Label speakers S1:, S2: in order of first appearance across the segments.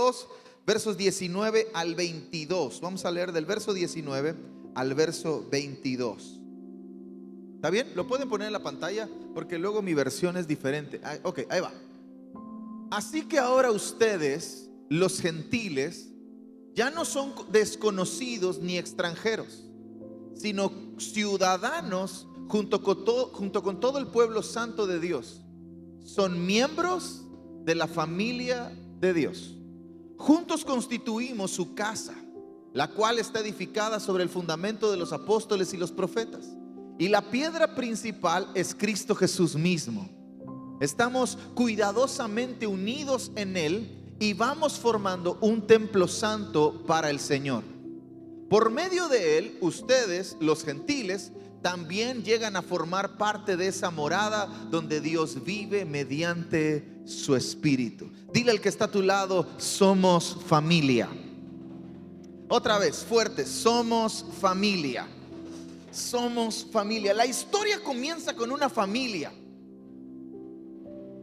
S1: 2, versos 19 al 22. Vamos a leer del verso 19 al verso 22. ¿Está bien? ¿Lo pueden poner en la pantalla? Porque luego mi versión es diferente. Ok, ahí va. Así que ahora ustedes, los gentiles, ya no son desconocidos ni extranjeros, sino ciudadanos junto con todo el pueblo santo de Dios. Son miembros de la familia de Dios. Juntos constituimos su casa, la cual está edificada sobre el fundamento de los apóstoles y los profetas. Y la piedra principal es Cristo Jesús mismo. Estamos cuidadosamente unidos en Él y vamos formando un templo santo para el Señor. Por medio de Él, ustedes, los gentiles, también llegan a formar parte de esa morada donde Dios vive mediante su Espíritu. Dile al que está a tu lado: somos familia. Otra vez, fuerte: somos familia. Somos familia. La historia comienza con una familia.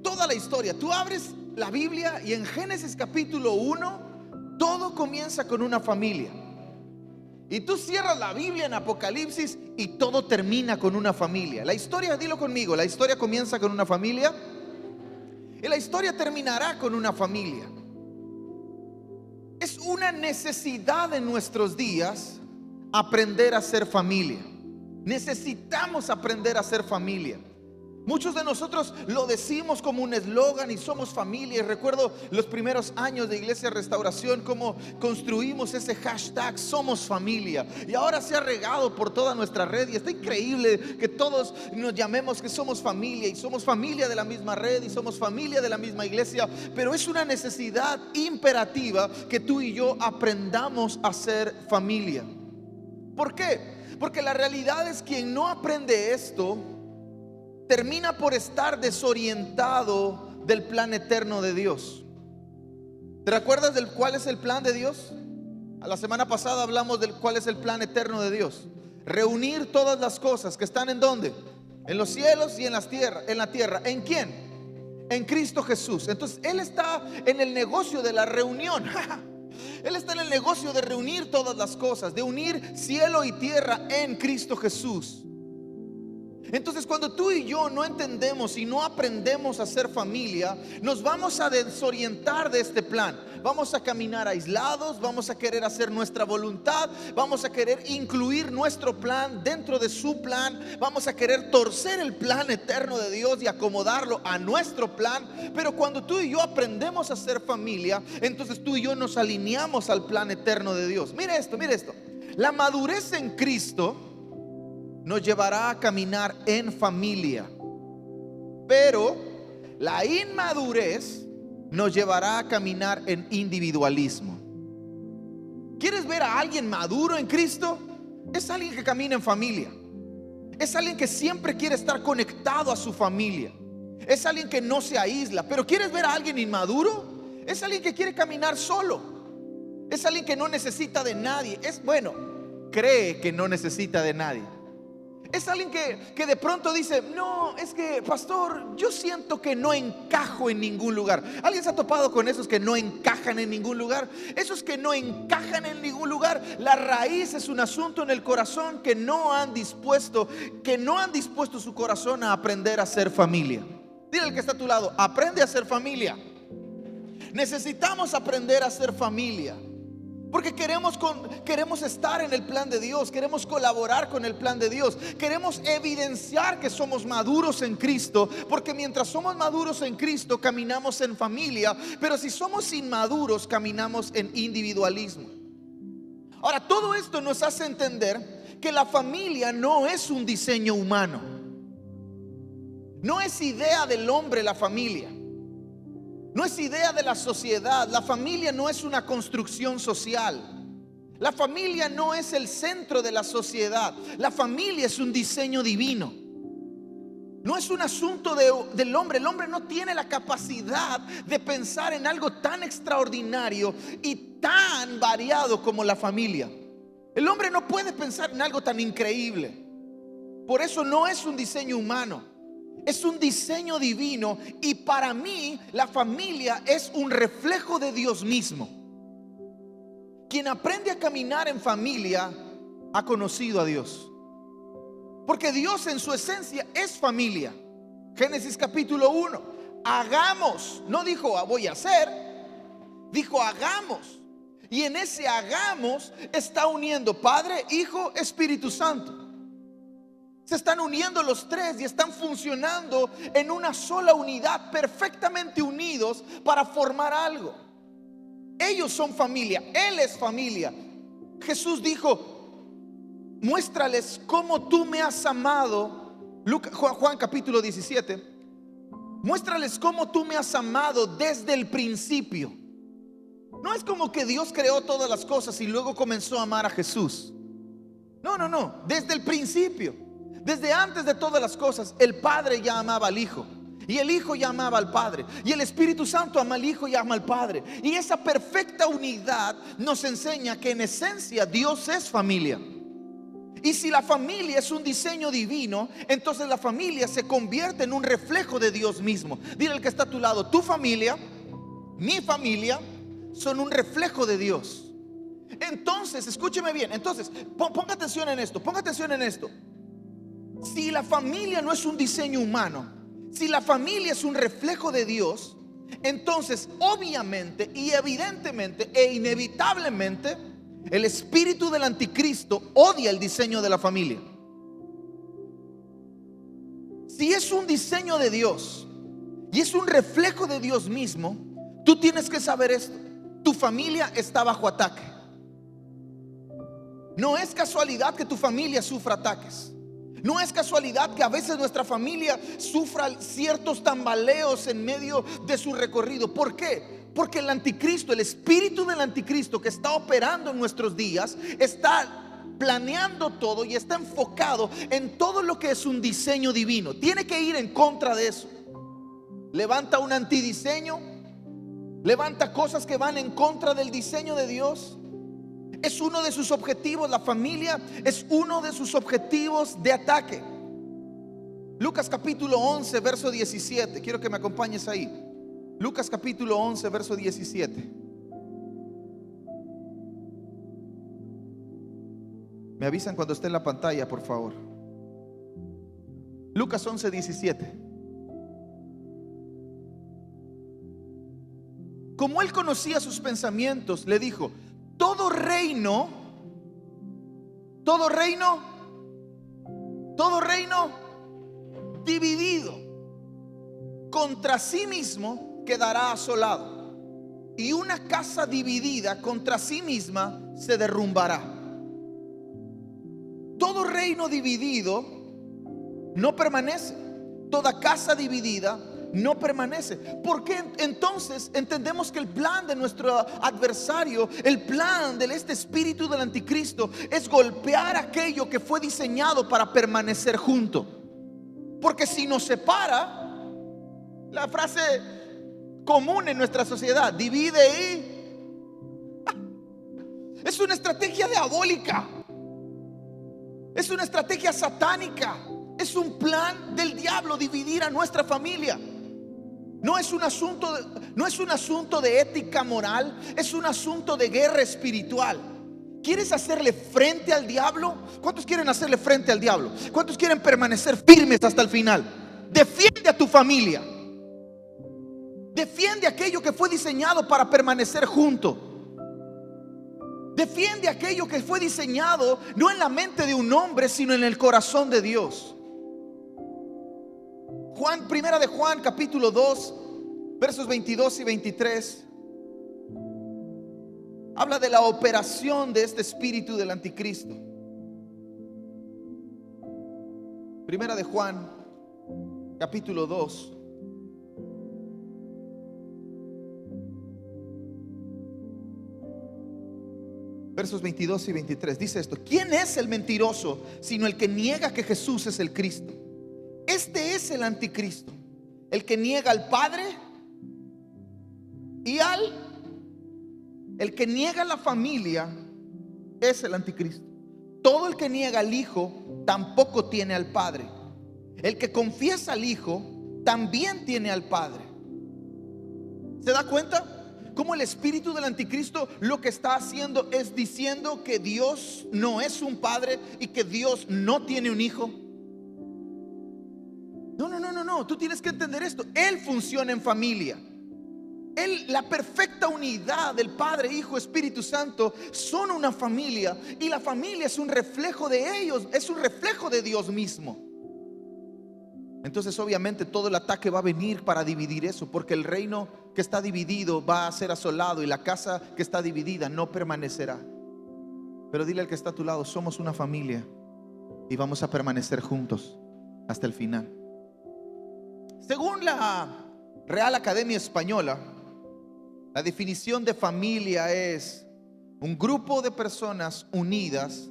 S1: Toda la historia. Tú abres la Biblia y en Génesis capítulo 1 todo comienza con una familia. Y tú cierras la Biblia en Apocalipsis y todo termina con una familia. La historia, dilo conmigo, la historia comienza con una familia y la historia terminará con una familia. Es una necesidad en nuestros días aprender a ser familia. Necesitamos aprender a ser familia. Muchos de nosotros lo decimos como un eslogan y somos familia. Y recuerdo los primeros años de Iglesia Restauración, cómo construimos ese hashtag somos familia. Y ahora se ha regado por toda nuestra red y está increíble que todos nos llamemos que somos familia. Y somos familia de la misma red y somos familia de la misma iglesia. Pero es una necesidad imperativa que tú y yo aprendamos a ser familia. ¿Por qué? Porque la realidad es que quien no aprende esto termina por estar desorientado del plan eterno de Dios. ¿Te recuerdas del cuál es el plan de Dios? La semana pasada hablamos del cuál es el plan eterno de Dios. Reunir todas las cosas que están ¿en dónde? En los cielos y en la tierra. ¿En quién? En Cristo Jesús. Entonces Él está en el negocio de la reunión. Él está en el negocio de reunir todas las cosas, de unir cielo y tierra en Cristo Jesús. Entonces, cuando tú y yo no entendemos y no aprendemos a ser familia, nos vamos a desorientar de este plan. Vamos a caminar aislados, vamos a querer hacer nuestra voluntad, vamos a querer incluir nuestro plan dentro de su plan, vamos a querer torcer el plan eterno de Dios y acomodarlo a nuestro plan. Pero cuando tú y yo aprendemos a ser familia, entonces tú y yo nos alineamos al plan eterno de Dios. Mire esto, mire esto. La madurez en Cristo nos llevará a caminar en familia, pero la inmadurez nos llevará a caminar en individualismo. ¿Quieres ver a alguien maduro en Cristo? Es alguien que camina en familia. Es alguien que siempre quiere estar conectado a su familia. Es alguien que no se aísla. Pero ¿quieres ver a alguien inmaduro? Es alguien que quiere caminar solo. Es alguien que no necesita de nadie. Cree que no necesita de nadie. Es alguien que de pronto dice: no, es que pastor, yo siento que no encajo en ningún lugar. ¿Alguien se ha topado con esos que no encajan en ningún lugar? Esos que no encajan en ningún lugar, la raíz es un asunto en el corazón que no han dispuesto su corazón a aprender a ser familia. Dile al que está a tu lado: aprende a ser familia. Necesitamos aprender a ser familia. Porque queremos estar en el plan de Dios, queremos colaborar con el plan de Dios, queremos evidenciar que somos maduros en Cristo, porque mientras somos maduros en Cristo caminamos en familia, pero si somos inmaduros caminamos en individualismo. Ahora, todo esto nos hace entender que la familia no es un diseño humano, no es idea del hombre la familia. No es idea de la sociedad. La familia no es una construcción social. La familia no es el centro de la sociedad. La familia es un diseño divino. No es un asunto del hombre. El hombre no tiene la capacidad de pensar en algo tan extraordinario y tan variado como la familia. El hombre no puede pensar en algo tan increíble. Por eso no es un diseño humano. Es un diseño divino y para mí la familia es un reflejo de Dios mismo. Quien aprende a caminar en familia ha conocido a Dios. Porque Dios en su esencia es familia. Génesis capítulo 1. Hagamos, no dijo voy a hacer, dijo hagamos. Y en ese hagamos está uniendo Padre, Hijo, Espíritu Santo. Se están uniendo los tres y están funcionando en una sola unidad, perfectamente unidos para formar algo. Ellos son familia, Él es familia. Jesús dijo: muéstrales cómo tú me has amado. Juan capítulo 17. Muéstrales cómo tú me has amado desde el principio. No es como que Dios creó todas las cosas y luego comenzó a amar a Jesús. No, desde el principio. Desde antes de todas las cosas, el Padre ya amaba al Hijo, y el Hijo ya amaba al Padre, y el Espíritu Santo ama al Hijo y ama al Padre. Y esa perfecta unidad nos enseña que en esencia Dios es familia. Y si la familia es un diseño divino, entonces la familia se convierte en un reflejo de Dios mismo. Dile al que está a tu lado: tu familia, mi familia, son un reflejo de Dios. Entonces, escúcheme bien. Entonces, ponga atención en esto. Ponga atención en esto. Si la familia no es un diseño humano, si la familia es un reflejo de Dios, entonces obviamente y evidentemente e inevitablemente el espíritu del anticristo odia el diseño de la familia. Si es un diseño de Dios y es un reflejo de Dios mismo, tú tienes que saber esto: tu familia está bajo ataque. No es casualidad que tu familia sufra ataques. No es casualidad que a veces nuestra familia sufra ciertos tambaleos en medio de su recorrido. ¿Por qué? Porque el anticristo, el espíritu del anticristo que está operando en nuestros días, está planeando todo y está enfocado en todo lo que es un diseño divino. Tiene que ir en contra de eso. Levanta un antidiseño, levanta cosas que van en contra del diseño de Dios. Es uno de sus objetivos. La familia es uno de sus objetivos de ataque. Lucas capítulo 11 verso 17. Quiero que me acompañes ahí. Lucas capítulo 11 verso 17. Me avisan cuando esté en la pantalla, por favor. Lucas 11, 17. Como él conocía sus pensamientos, le dijo: todo reino dividido contra sí mismo quedará asolado, y una casa dividida contra sí misma se derrumbará. Todo reino dividido no permanece. Toda casa dividida no permanece. Porque entonces entendemos que el plan de nuestro adversario, el plan de este espíritu del anticristo, es golpear aquello que fue diseñado para permanecer junto. Porque si nos separa, la frase común en nuestra sociedad, divide y es una estrategia diabólica, es una estrategia satánica, es un plan del diablo dividir a nuestra familia. No es un asunto de ética moral, es un asunto de guerra espiritual. ¿Quieres hacerle frente al diablo? ¿Cuántos quieren hacerle frente al diablo? ¿Cuántos quieren permanecer firmes hasta el final? Defiende a tu familia. Defiende aquello que fue diseñado para permanecer junto. Defiende aquello que fue diseñado no en la mente de un hombre, sino en el corazón de Dios. Primera de Juan capítulo 2 versos 22 y 23 habla de la operación de este espíritu del anticristo. Primera de Juan capítulo 2 versos 22 y 23 dice esto: ¿quién es el mentiroso sino el que niega que Jesús es el Cristo? Este es el anticristo, el que niega al Padre y el que niega la familia es el anticristo. Todo el que niega al Hijo tampoco tiene al Padre. El que confiesa al Hijo también tiene al Padre. ¿Se da cuenta? Cómo el espíritu del anticristo lo que está haciendo es diciendo que Dios no es un padre y que Dios no tiene un hijo. No, tú tienes que entender esto. Él funciona en familia. La perfecta unidad del Padre, Hijo, Espíritu Santo son una familia, y la familia es un reflejo de ellos, es un reflejo de Dios mismo. Entonces obviamente todo el ataque va a venir para dividir eso, porque el reino que está dividido va a ser asolado y la casa que está dividida no permanecerá. Pero dile al que está a tu lado: somos una familia y vamos a permanecer juntos hasta el final. Según la Real Academia Española, la definición de familia es un grupo de personas unidas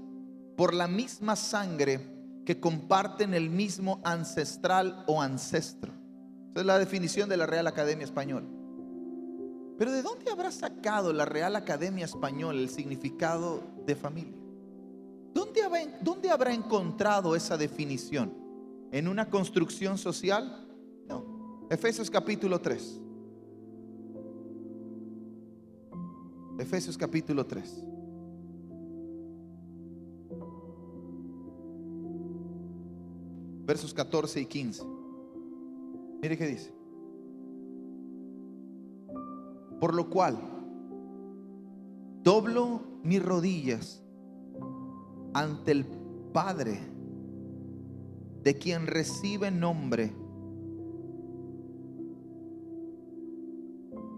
S1: por la misma sangre que comparten el mismo ancestral o ancestro. Esa es la definición de la Real Academia Española. Pero ¿de dónde habrá sacado la Real Academia Española el significado de familia? ¿Dónde habrá encontrado esa definición? ¿En una construcción social? No. Efesios capítulo 3. Efesios capítulo 3. Versos 14 y 15. Mire qué dice: por lo cual doblo mis rodillas ante el Padre, de quien recibe nombre.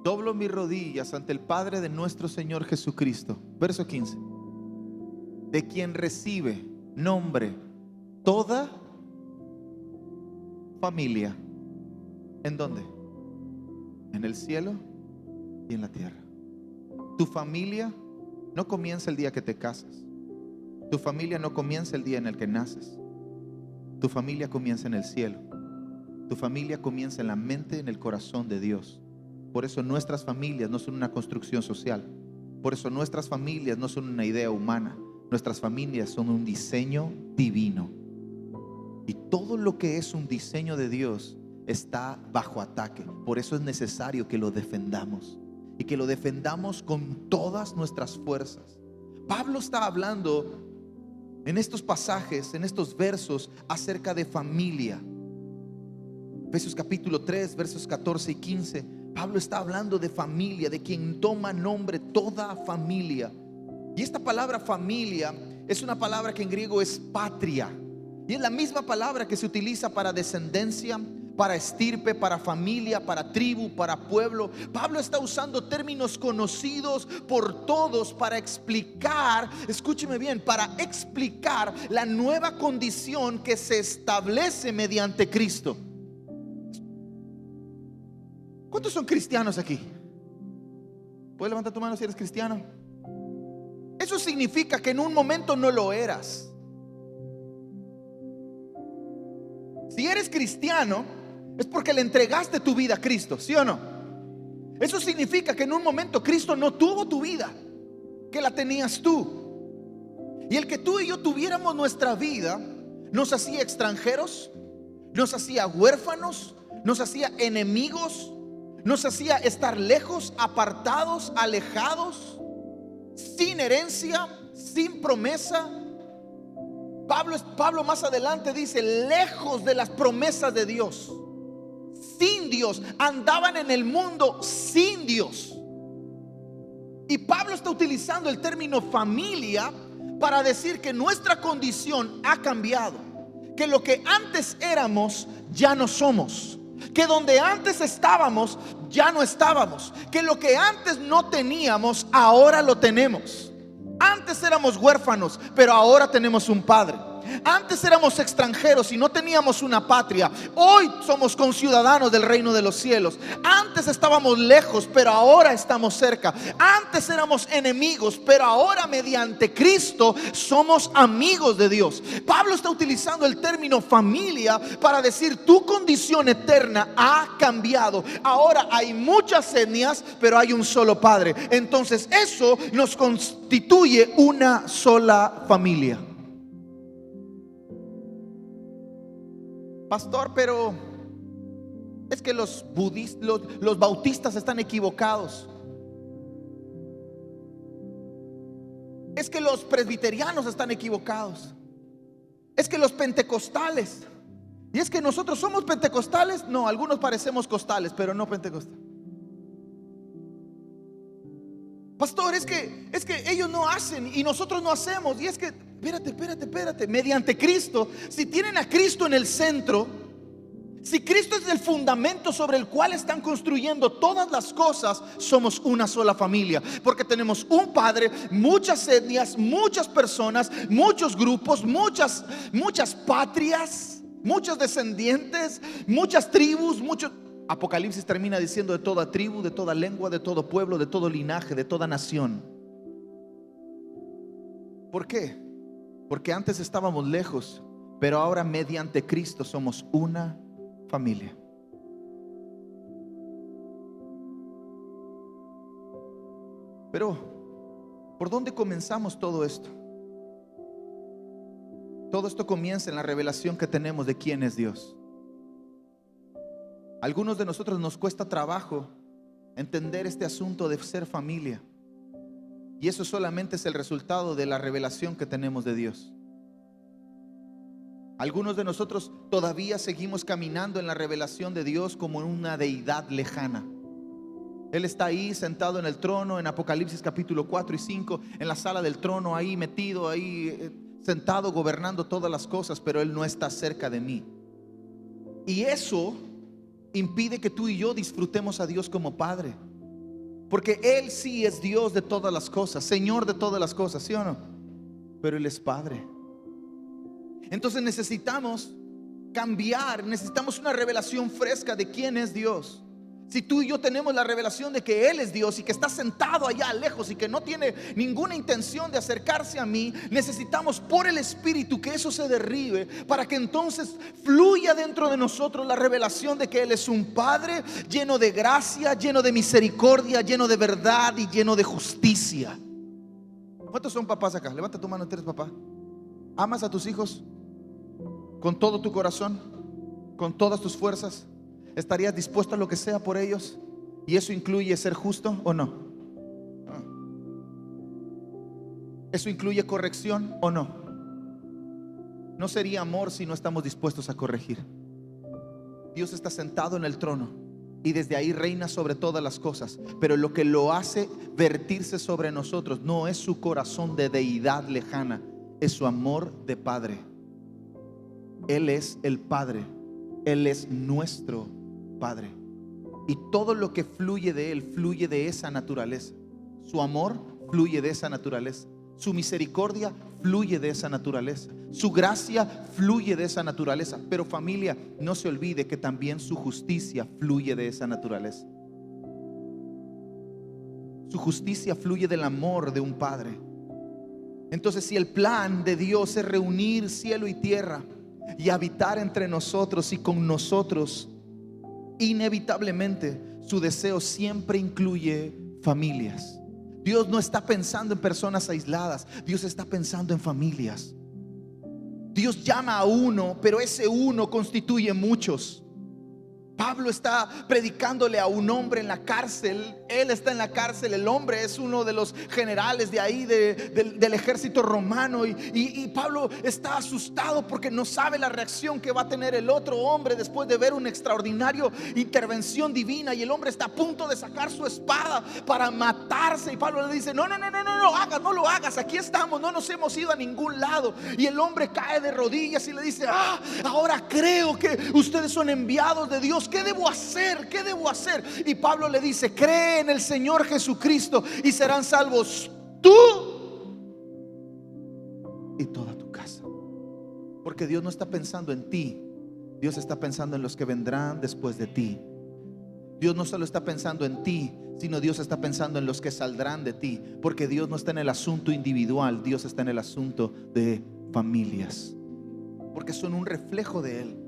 S1: Doblo mis rodillas ante el Padre de nuestro Señor Jesucristo. Verso 15. De quien recibe nombre toda familia. ¿En dónde? En el cielo y en la tierra. Tu familia no comienza el día que te casas. Tu familia no comienza el día en el que naces. Tu familia comienza en el cielo. Tu familia comienza en la mente, en el corazón de Dios. Por eso nuestras familias no son una construcción social. Por eso nuestras familias no son una idea humana. Nuestras familias son un diseño divino. Y todo lo que es un diseño de Dios está bajo ataque. Por eso es necesario que lo defendamos, y que lo defendamos con todas nuestras fuerzas. Pablo está hablando en estos pasajes, en estos versos, acerca de familia. Efesios capítulo 3, versos 14 y 15. Pablo está hablando de familia, de quien toma nombre toda familia. Y esta palabra familia es una palabra que en griego es patria. Y es la misma palabra que se utiliza para descendencia, para estirpe, para familia, para tribu, para pueblo. Pablo está usando términos conocidos por todos para explicar, escúcheme bien, para explicar la nueva condición que se establece mediante Cristo. ¿Cuántos son cristianos aquí? ¿Puedes levantar tu mano si eres cristiano? Eso significa que en un momento no lo eras. Si eres cristiano, es porque le entregaste tu vida a Cristo, ¿sí o no? Eso significa que en un momento Cristo no tuvo tu vida, que la tenías tú. Y el que tú y yo tuviéramos nuestra vida nos hacía extranjeros, nos hacía huérfanos, nos hacía enemigos, nos hacía estar lejos, apartados, alejados, sin herencia, sin promesa. Pablo más adelante dice: lejos de las promesas de Dios, sin Dios, andaban en el mundo sin Dios. Y Pablo está utilizando el término familia para decir que nuestra condición ha cambiado, que lo que antes éramos ya no somos, que donde antes estábamos ya no estábamos, que lo que antes no teníamos ahora lo tenemos. Antes éramos huérfanos, pero ahora tenemos un padre. Antes éramos extranjeros y no teníamos una patria. Hoy somos conciudadanos del reino de los cielos. Antes estábamos lejos, pero ahora estamos cerca. Antes éramos enemigos, pero ahora mediante Cristo somos amigos de Dios. Pablo está utilizando el término familia para decir: tu condición eterna ha cambiado. Ahora hay muchas etnias, pero hay un solo Padre. Entonces eso nos constituye una sola familia. pastor, pero es que los budistas, los bautistas están equivocados. Es que los presbiterianos están equivocados. Es que los pentecostales. Y es que nosotros somos pentecostales. No, algunos parecemos costales, pero no pentecostales. Pastor, es que ellos no hacen y nosotros no hacemos. Y es que, espérate. Mediante Cristo, si tienen a Cristo en el centro, si Cristo es el fundamento sobre el cual están construyendo todas las cosas, somos una sola familia. Porque tenemos un Padre, muchas etnias, muchas personas, muchos grupos, muchas patrias, muchos descendientes, muchas tribus, muchos. Apocalipsis termina diciendo de toda tribu, de toda lengua, de todo pueblo, de todo linaje, de toda nación. ¿Por qué? Porque antes estábamos lejos, pero ahora mediante Cristo somos una familia. Pero ¿por dónde comenzamos todo esto? Todo esto comienza en la revelación que tenemos de quién es Dios. Algunos de nosotros nos cuesta trabajo entender este asunto de ser familia, y eso solamente es el resultado de la revelación que tenemos de Dios. Algunos de nosotros todavía seguimos caminando en la revelación de Dios como en una deidad lejana. Él está ahí sentado en el trono en Apocalipsis capítulo 4 y 5, en la sala del trono, ahí metido, ahí sentado gobernando todas las cosas, pero Él no está cerca de mí. Y eso impide que tú y yo disfrutemos a Dios como Padre, porque Él sí es Dios de todas las cosas, Señor de todas las cosas, ¿sí o no? Pero Él es Padre. Entonces necesitamos cambiar, necesitamos una revelación fresca de quién es Dios. Si tú y yo tenemos la revelación de que Él es Dios y que está sentado allá lejos y que no tiene ninguna intención de acercarse a mí, necesitamos por el Espíritu que eso se derribe, para que entonces fluya dentro de nosotros la revelación de que Él es un Padre lleno de gracia, lleno de misericordia, lleno de verdad y lleno de justicia. ¿Cuántos son papás acá? Levanta tu mano, ¿eres papá? ¿Amas a tus hijos con todo tu corazón, con todas tus fuerzas? ¿Estarías dispuesto a lo que sea por ellos? ¿Y eso incluye ser justo o no? ¿Eso incluye corrección o no? No sería amor si no estamos dispuestos a corregir. Dios está sentado en el trono y desde ahí reina sobre todas las cosas, pero lo que lo hace vertirse sobre nosotros no es su corazón de deidad lejana, es su amor de Padre. Él es el Padre, Él es nuestro Padre, y todo lo que fluye de Él fluye de esa naturaleza. Su amor fluye de esa naturaleza, su misericordia fluye de esa naturaleza, su gracia fluye de esa naturaleza. Pero familia, no se olvide que también su justicia fluye de esa naturaleza. Su justicia fluye del amor de un Padre. Entonces, si el plan de Dios es reunir cielo y tierra y habitar entre nosotros y con nosotros, inevitablemente su deseo siempre incluye familias. Dios no está pensando en personas aisladas, Dios está pensando en familias. Dios llama a uno, pero ese uno constituye muchos. Pablo está predicándole a un hombre en la cárcel. Él está en la cárcel. El hombre es uno de los generales de ahí del ejército romano, y Pablo está asustado porque no sabe la reacción que va a tener el otro hombre después de ver una extraordinaria intervención divina. Y el hombre está a punto de sacar su espada para matarse, y Pablo le dice: no lo hagas, aquí estamos, no nos hemos ido a ningún lado. Y el hombre cae de rodillas y le dice: ahora creo que ustedes son enviados de Dios. ¿Qué debo hacer? ¿Qué debo hacer? Y Pablo le dice: cree en el Señor Jesucristo y serán salvos tú y toda tu casa. Porque Dios no está pensando en ti, Dios está pensando en los que vendrán después de ti. Dios no solo está pensando en ti, sino Dios está pensando en los que saldrán de ti. Porque Dios no está en el asunto individual, Dios está en el asunto de familias, porque son un reflejo de Él.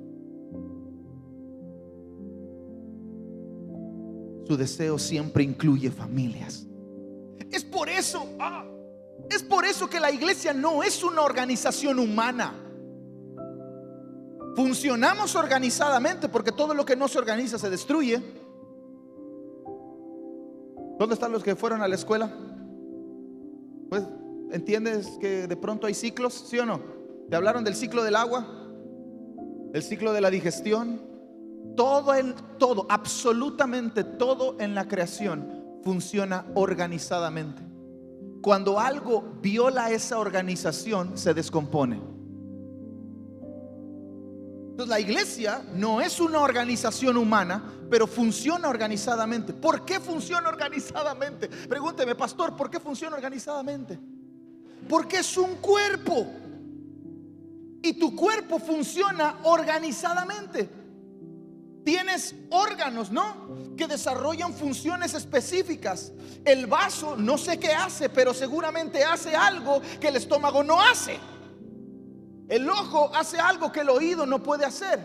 S1: Su deseo siempre incluye familias. Es por eso que la iglesia no es una organización humana. Funcionamos organizadamente porque todo lo que no se organiza se destruye. ¿Dónde están los que fueron a la escuela? Pues entiendes que de pronto hay ciclos, ¿sí o no? Te hablaron del ciclo del agua, el ciclo de la digestión. Todo, absolutamente todo en la creación funciona organizadamente. Cuando algo viola esa organización, se descompone. Entonces la iglesia no es una organización humana, pero funciona organizadamente. ¿Por qué funciona organizadamente? Pregúnteme, pastor, ¿por qué funciona organizadamente? Porque es un cuerpo. Y tu cuerpo funciona organizadamente. Tienes órganos, ¿no? Que desarrollan funciones específicas. El vaso, no sé qué hace, pero seguramente hace algo que el estómago no hace. El ojo hace algo que el oído no puede hacer.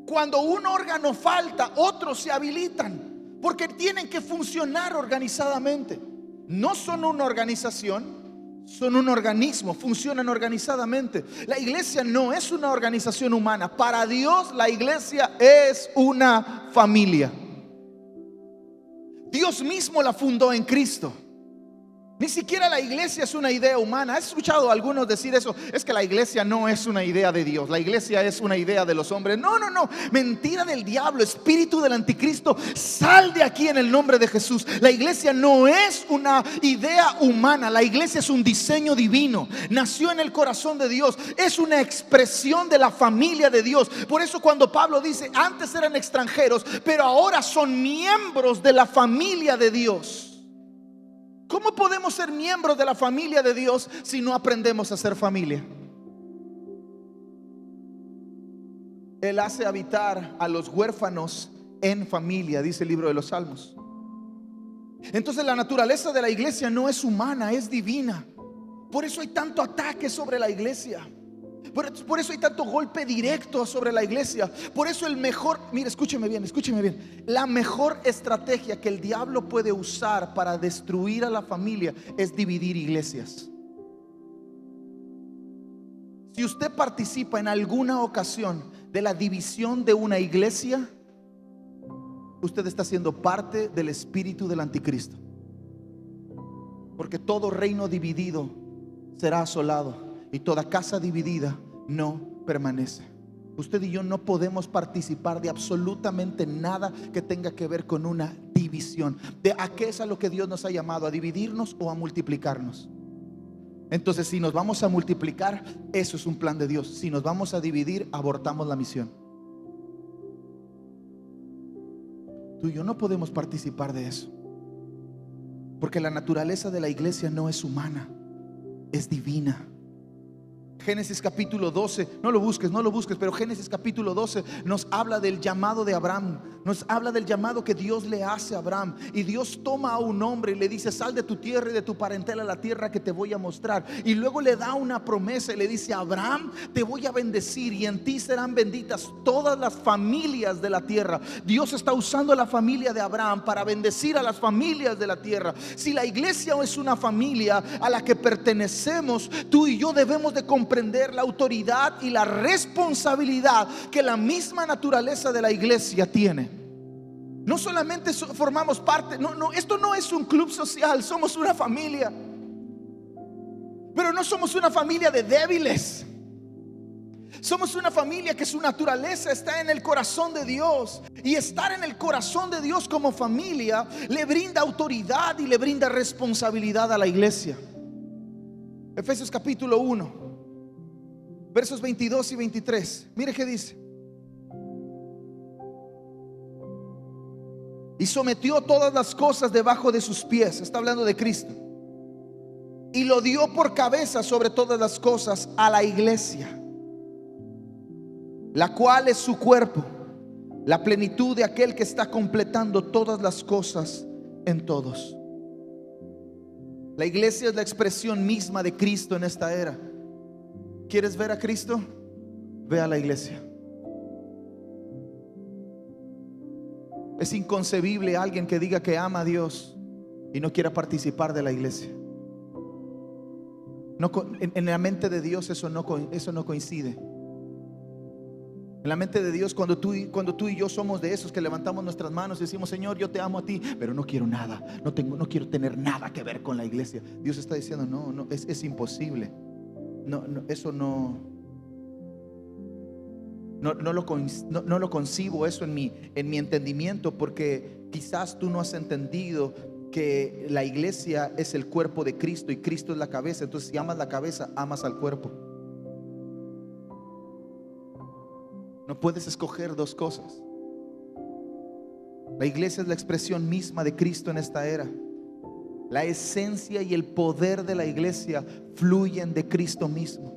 S1: Cuando un órgano falta, otros se habilitan, porque tienen que funcionar organizadamente. No son una organización, son un organismo, funcionan organizadamente. La iglesia no es una organización humana. Para Dios la iglesia es una familia. Dios mismo la fundó en Cristo. Ni siquiera la iglesia es una idea humana. ¿Has escuchado a algunos decir eso? Es que la iglesia no es una idea de Dios, la iglesia es una idea de los hombres. No, mentira del diablo, espíritu del anticristo, sal de aquí en el nombre de Jesús. La iglesia no es una idea humana, la iglesia es un diseño divino. Nació en el corazón de Dios, es una expresión de la familia de Dios. Por eso cuando Pablo dice, antes eran extranjeros, pero ahora son miembros de la familia de Dios. ¿Cómo podemos ser miembros de la familia de Dios si no aprendemos a ser familia? Él hace habitar a los huérfanos en familia, dice el libro de los Salmos. Entonces la naturaleza de la iglesia no es humana, es divina. Por eso hay tanto ataque sobre la iglesia. Por eso hay tanto golpe directo sobre la iglesia. Por eso mire, escúcheme bien. La mejor estrategia que el diablo puede usar para destruir a la familia es dividir iglesias. Si usted participa en alguna ocasión de la división de una iglesia, usted está siendo parte del espíritu del anticristo. Porque todo reino dividido será asolado, y toda casa dividida no permanece. Usted y yo no podemos participar de absolutamente nada que tenga que ver con una división. ¿A qué es a lo que Dios nos ha llamado? ¿A dividirnos o a multiplicarnos? Entonces, si nos vamos a multiplicar, eso es un plan de Dios. Si nos vamos a dividir, abortamos la misión. Tú y yo no podemos participar de eso, porque la naturaleza de la iglesia no es humana, es divina. Génesis capítulo 12, no lo busques, pero Génesis capítulo 12 nos habla del llamado de Abraham, nos habla del llamado que Dios le hace a Abraham. Y Dios toma a un hombre y le dice: sal de tu tierra y de tu parentela a la tierra que te voy a mostrar. Y luego le da una promesa y le dice: Abraham, te voy a bendecir y en ti serán benditas todas las familias de la tierra. Dios está usando la familia de Abraham para bendecir a las familias de la tierra. Si la iglesia es una familia a la que pertenecemos, tú y yo debemos de comprender la autoridad y la responsabilidad que la misma naturaleza de la iglesia tiene. No solamente formamos parte, esto no es un club social, somos una familia. Pero no somos una familia de débiles. Somos una familia que su naturaleza está en el corazón de Dios. Y estar en el corazón de Dios como familia le brinda autoridad y le brinda responsabilidad a la iglesia. Efesios capítulo 1, versos 22 y 23. Mire qué dice: y sometió todas las cosas debajo de sus pies. Está hablando de Cristo. Y lo dio por cabeza sobre todas las cosas a la iglesia, la cual es su cuerpo, la plenitud de aquel que está completando todas las cosas en todos. La iglesia es la expresión misma de Cristo en esta era. ¿Quieres ver a Cristo? Ve a la iglesia. Es inconcebible alguien que diga que ama a Dios y no quiera participar de la iglesia. En la mente de Dios eso no coincide. En la mente de Dios, cuando tú y yo somos de esos que levantamos nuestras manos y decimos: Señor, yo te amo a ti, pero no quiero nada, no quiero tener nada que ver con la iglesia. Dios está diciendo: no, es imposible. Eso no lo concibo eso en mi entendimiento, porque quizás tú no has entendido que la iglesia es el cuerpo de Cristo y Cristo es la cabeza. Entonces, si amas la cabeza, amas al cuerpo. No puedes escoger dos cosas. La iglesia es la expresión misma de Cristo en esta era. La esencia y el poder de la iglesia fluyen de Cristo mismo.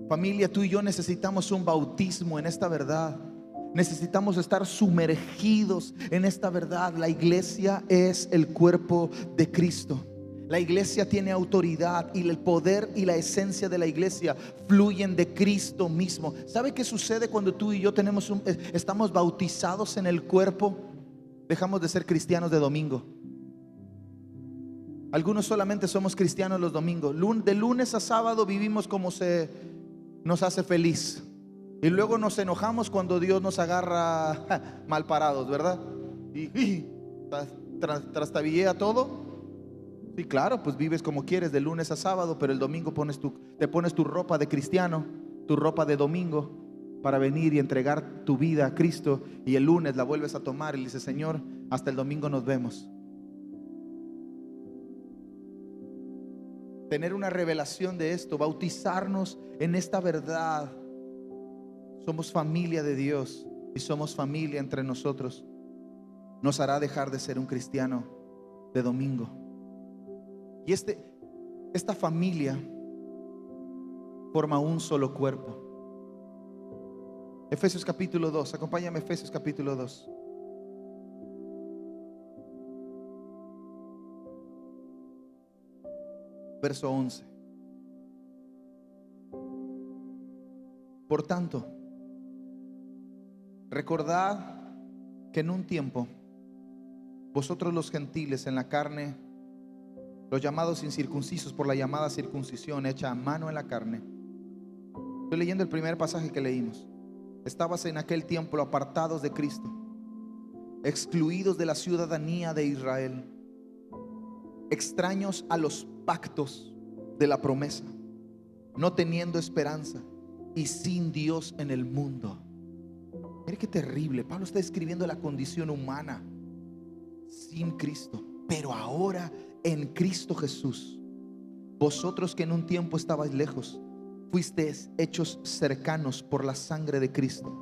S1: Familia, tú y yo necesitamos un bautismo en esta verdad. Necesitamos estar sumergidos en esta verdad. La iglesia es el cuerpo de Cristo. La iglesia tiene autoridad y el poder y la esencia de la iglesia fluyen de Cristo mismo. ¿Sabe qué sucede cuando tú y yo estamos bautizados en el cuerpo? Dejamos de ser cristianos de domingo. Algunos solamente somos cristianos los domingos. De lunes a sábado vivimos como se nos hace feliz. Y luego nos enojamos cuando Dios nos agarra mal parados, ¿verdad? Y trastabillea todo. Sí, claro, pues vives como quieres de lunes a sábado, pero el domingo te pones tu ropa de cristiano, tu ropa de domingo, para venir y entregar tu vida a Cristo. Y el lunes la vuelves a tomar y le dices: Señor, hasta el domingo nos vemos. Tener una revelación de esto, bautizarnos en esta verdad. Somos familia de Dios y somos familia entre nosotros. Nos hará dejar de ser un cristiano de domingo. Y esta familia forma un solo cuerpo. Efesios capítulo 2, acompáñame, Efesios capítulo 2. Verso 11. Por tanto, recordad que en un tiempo vosotros los gentiles en la carne, los llamados incircuncisos por la llamada circuncisión hecha a mano en la carne. Estoy leyendo el primer pasaje que leímos. Estabas en aquel tiempo apartados de Cristo, excluidos de la ciudadanía de Israel, extraños a los pactos de la promesa, no teniendo esperanza y sin Dios en el mundo. Mire qué terrible. Pablo está describiendo la condición humana sin Cristo. Pero ahora en Cristo Jesús, vosotros que en un tiempo estabais lejos, fuisteis hechos cercanos por la sangre de Cristo,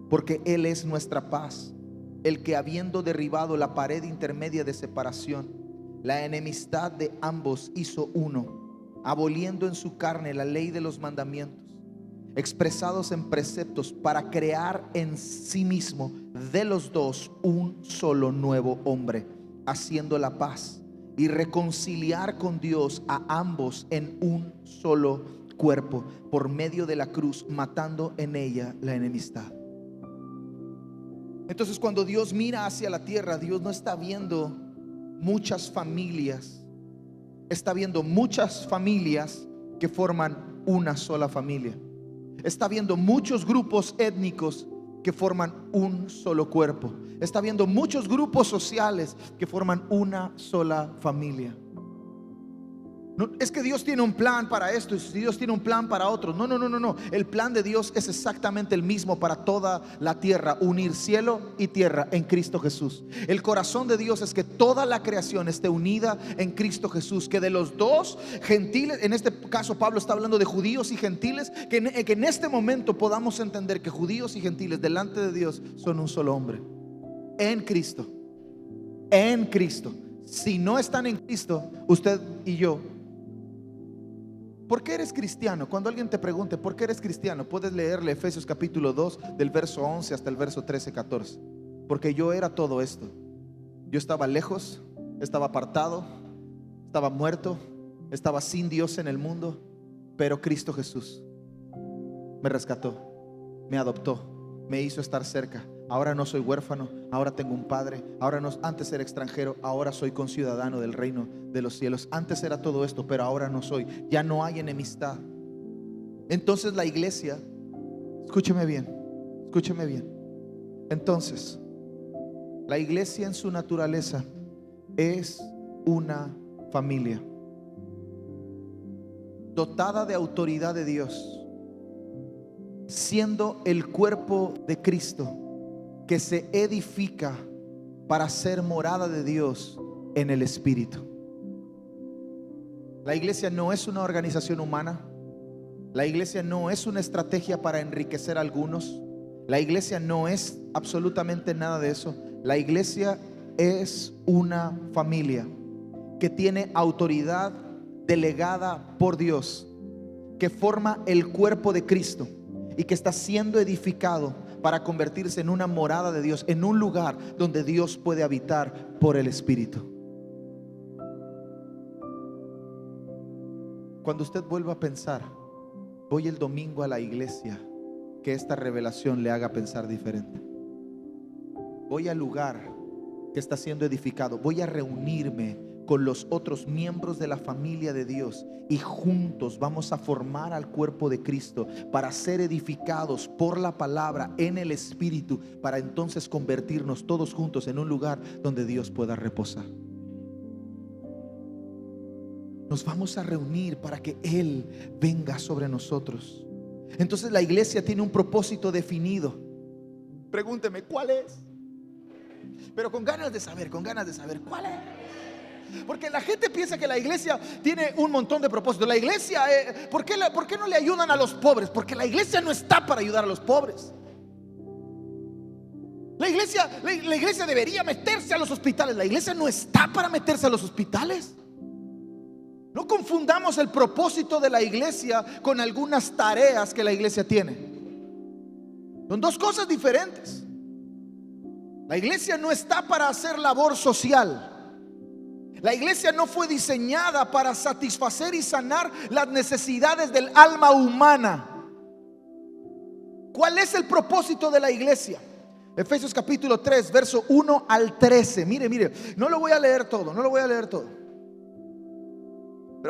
S1: porque Él es nuestra paz, el que habiendo derribado la pared intermedia de separación, la enemistad de ambos hizo uno, aboliendo en su carne la ley de los mandamientos, expresados en preceptos, para crear en sí mismo de los dos un solo nuevo hombre, haciendo la paz y reconciliar con Dios a ambos en un solo cuerpo, por medio de la cruz, matando en ella la enemistad. Entonces, cuando Dios mira hacia la tierra, Dios no está viendo muchas familias, está viendo muchas familias que forman una sola familia. Está viendo muchos grupos étnicos que forman un solo cuerpo. Está viendo muchos grupos sociales que forman una sola familia. No, es que Dios tiene un plan para esto y Dios tiene un plan para otros. No. El plan de Dios es exactamente el mismo para toda la tierra: unir cielo y tierra en Cristo Jesús. El corazón de Dios es que toda la creación esté unida en Cristo Jesús, que de los dos gentiles, en este caso Pablo está hablando de judíos y gentiles, que en este momento podamos entender que judíos y gentiles delante de Dios son un solo hombre en Cristo. En Cristo. Si no están en Cristo, usted y yo, ¿por qué eres cristiano? Cuando alguien te pregunte ¿por qué eres cristiano?, puedes leerle Efesios capítulo 2 del verso 11 hasta el verso 13, 14. Porque yo era todo esto. Yo estaba lejos, estaba apartado, estaba muerto, estaba sin Dios en el mundo, pero Cristo Jesús me rescató, me adoptó, me hizo estar cerca. Ahora no soy huérfano, ahora tengo un padre. Antes era extranjero, ahora soy conciudadano del reino de los cielos. Antes era todo esto, pero ahora no soy. Ya no hay enemistad. Entonces la iglesia Escúcheme bien, escúcheme bien. Entonces, la iglesia en su naturaleza es una familia dotada de autoridad de Dios, siendo el cuerpo de Cristo que se edifica para ser morada de Dios en el Espíritu. La iglesia no es una organización humana. La iglesia no es una estrategia para enriquecer a algunos. La iglesia no es absolutamente nada de eso. La iglesia es una familia que tiene autoridad delegada por Dios, que forma el cuerpo de Cristo y que está siendo edificado para convertirse en una morada de Dios, en un lugar donde Dios puede habitar por el Espíritu. Cuando usted vuelva a pensar, voy el domingo a la iglesia, que esta revelación le haga pensar diferente. Voy al lugar que está siendo edificado, voy a reunirme con los otros miembros de la familia de Dios y juntos vamos a formar al cuerpo de Cristo para ser edificados por la palabra en el Espíritu, para entonces convertirnos todos juntos en un lugar donde Dios pueda reposar. Nos vamos a reunir para que Él venga sobre nosotros. Entonces la iglesia tiene un propósito definido. Pregúnteme, ¿cuál es? Pero con ganas de saber ¿cuál es? Porque la gente piensa que la iglesia tiene un montón de propósitos. La iglesia, ¿por qué no le ayudan a los pobres? Porque la iglesia no está para ayudar a los pobres. La iglesia debería meterse a los hospitales. La iglesia no está para meterse a los hospitales. No confundamos el propósito de la iglesia con algunas tareas que la iglesia tiene. Son dos cosas diferentes. La iglesia no está para hacer labor social. La iglesia no fue diseñada para satisfacer y sanar las necesidades del alma humana. ¿Cuál es el propósito de la iglesia? Efesios capítulo 3, verso 1 al 13. Mire, no lo voy a leer todo, pero voy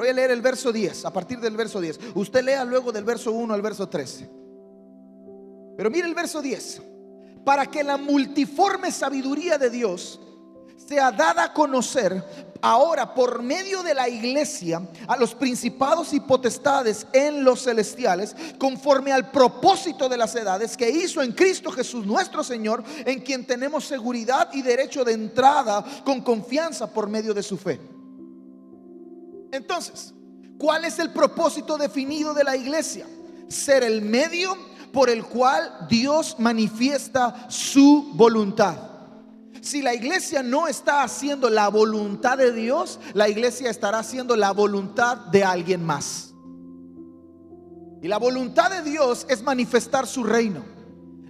S1: a leer el verso 10, a partir del verso 10. Usted lea luego del verso 1 al verso 13. Pero mire el verso 10. Para que la multiforme sabiduría de Dios sea dada a conocer ahora por medio de la iglesia a los principados y potestades en los celestiales, conforme al propósito de las edades que hizo en Cristo Jesús nuestro Señor, en quien tenemos seguridad y derecho de entrada con confianza por medio de su fe. Entonces, ¿cuál es el propósito definido de la iglesia? Ser el medio por el cual Dios manifiesta su voluntad. Si la iglesia no está haciendo la voluntad de Dios, la iglesia estará haciendo la voluntad de alguien más. Y la voluntad de Dios es manifestar su reino.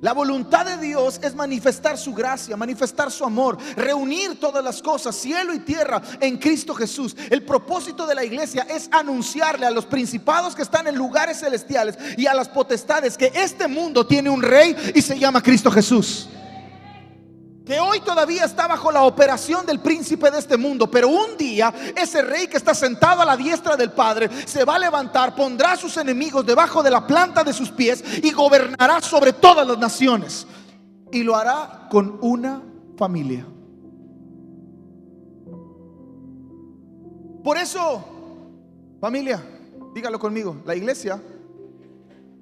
S1: La voluntad de Dios es manifestar su gracia, manifestar su amor, reunir todas las cosas, cielo y tierra, en Cristo Jesús. El propósito de la iglesia es anunciarle a los principados que están en lugares celestiales y a las potestades que este mundo tiene un rey y se llama Cristo Jesús, que hoy todavía está bajo la operación del príncipe de este mundo, pero un día ese rey que está sentado a la diestra del Padre se va a levantar, pondrá a sus enemigos debajo de la planta de sus pies y gobernará sobre todas las naciones, y lo hará con una familia. Por eso, familia, dígalo conmigo, la iglesia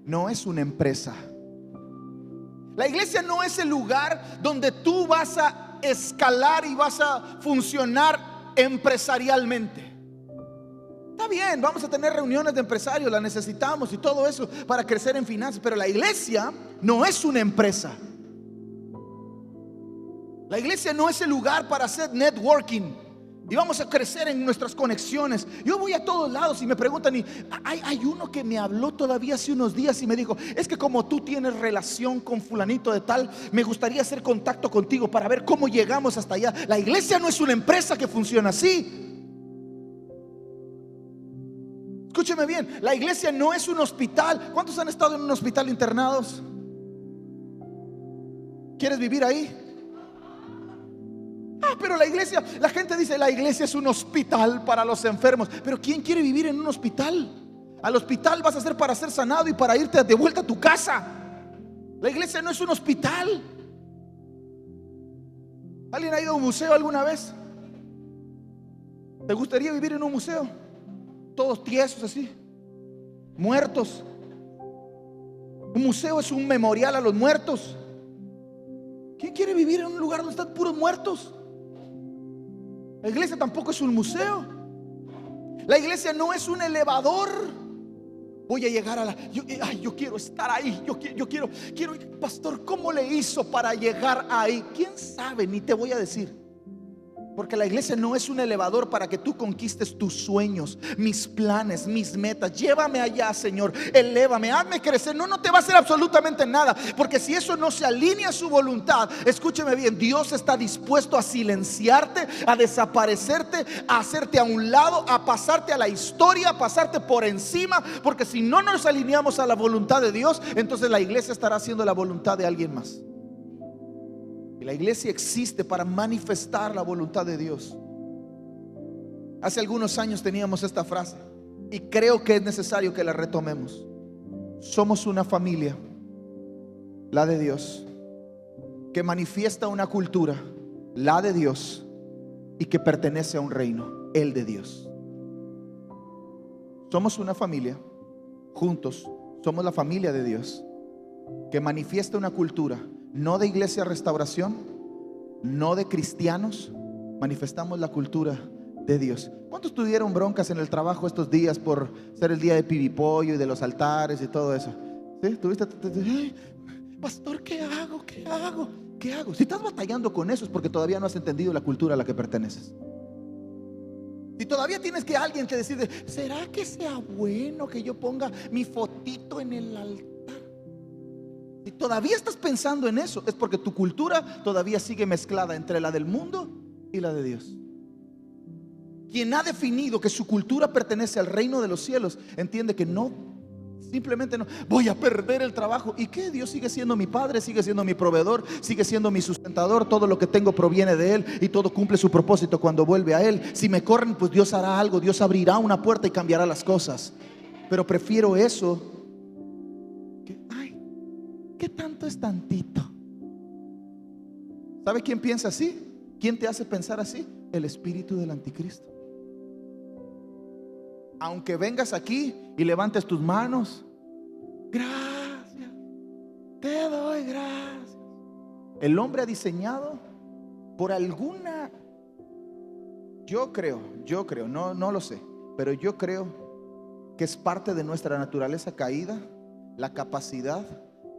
S1: no es una empresa. La iglesia no es el lugar donde tú vas a escalar y vas a funcionar empresarialmente. Está bien, vamos a tener reuniones de empresarios, las necesitamos y todo eso para crecer en finanzas, pero la iglesia no es una empresa. La iglesia no es el lugar para hacer networking y vamos a crecer en nuestras conexiones. Yo voy a todos lados y me preguntan, y hay uno que me habló todavía hace unos días y me dijo: es que como tú tienes relación con fulanito de tal, me gustaría hacer contacto contigo para ver cómo llegamos hasta allá. La iglesia no es una empresa que funciona así. Escúcheme bien, la iglesia no es un hospital. ¿Cuántos han estado en un hospital internados? ¿Quieres vivir ahí? Pero la iglesia, la gente dice la iglesia es un hospital para los enfermos. Pero ¿quién quiere vivir en un hospital? Al hospital vas a ser para ser sanado y para irte de vuelta a tu casa. La iglesia no es un hospital. ¿Alguien ha ido a un museo alguna vez? ¿Te gustaría vivir en un museo? Todos tiesos así, muertos. Un museo es un memorial a los muertos. ¿Quién quiere vivir en un lugar donde están puros muertos? La iglesia tampoco es un museo. La iglesia no es un elevador. Voy a llegar a yo quiero estar ahí. Yo quiero, pastor, ¿cómo le hizo para llegar ahí? ¿Quién sabe? Ni te voy a decir. Porque la iglesia no es un elevador para que tú conquistes tus sueños, mis planes, mis metas. Llévame allá, Señor, elévame, hazme crecer. No te va a hacer absolutamente nada, porque si eso no se alinea a su voluntad, escúcheme bien, Dios está dispuesto a silenciarte, a desaparecerte, a hacerte a un lado, a pasarte a la historia, a pasarte por encima. Porque si no nos alineamos a la voluntad de Dios, entonces la iglesia estará haciendo la voluntad de alguien más. Y la iglesia existe para manifestar la voluntad de Dios. Hace algunos años teníamos esta frase y creo que es necesario que la retomemos. Somos una familia, la de Dios, que manifiesta una cultura, la de Dios, y que pertenece a un reino, el de Dios. Somos una familia, juntos, somos la familia de Dios, que manifiesta una cultura, no de Iglesia Restauración, no de cristianos. Manifestamos la cultura de Dios. ¿Cuántos tuvieron broncas en el trabajo estos días por ser el día de pibipollo y de los altares y todo eso? ¿Sí? ¿Tuviste? Ay, pastor, ¿qué hago? ¿Qué hago? ¿Qué hago? Si estás batallando con eso es porque todavía no has entendido la cultura a la que perteneces. Si todavía tienes que alguien que decide, ¿será que sea bueno que yo ponga mi fotito en el altar? Si todavía estás pensando en eso, es porque tu cultura todavía sigue mezclada entre la del mundo y la de Dios. Quien ha definido que su cultura pertenece al reino de los cielos, entiende que no, simplemente no, voy a perder el trabajo. ¿Y qué? Dios sigue siendo mi padre, sigue siendo mi proveedor, sigue siendo mi sustentador. Todo lo que tengo proviene de Él y todo cumple su propósito cuando vuelve a Él. Si me corren, pues Dios hará algo, Dios abrirá una puerta y cambiará las cosas. Pero prefiero eso. ¿Qué tanto es tantito? ¿Sabe quién piensa así? ¿Quién te hace pensar así? El espíritu del anticristo. Aunque vengas aquí y levantes tus manos, gracias, te doy gracias. El hombre ha diseñado por alguna, yo creo, no lo sé, pero yo creo que es parte de nuestra naturaleza caída la capacidad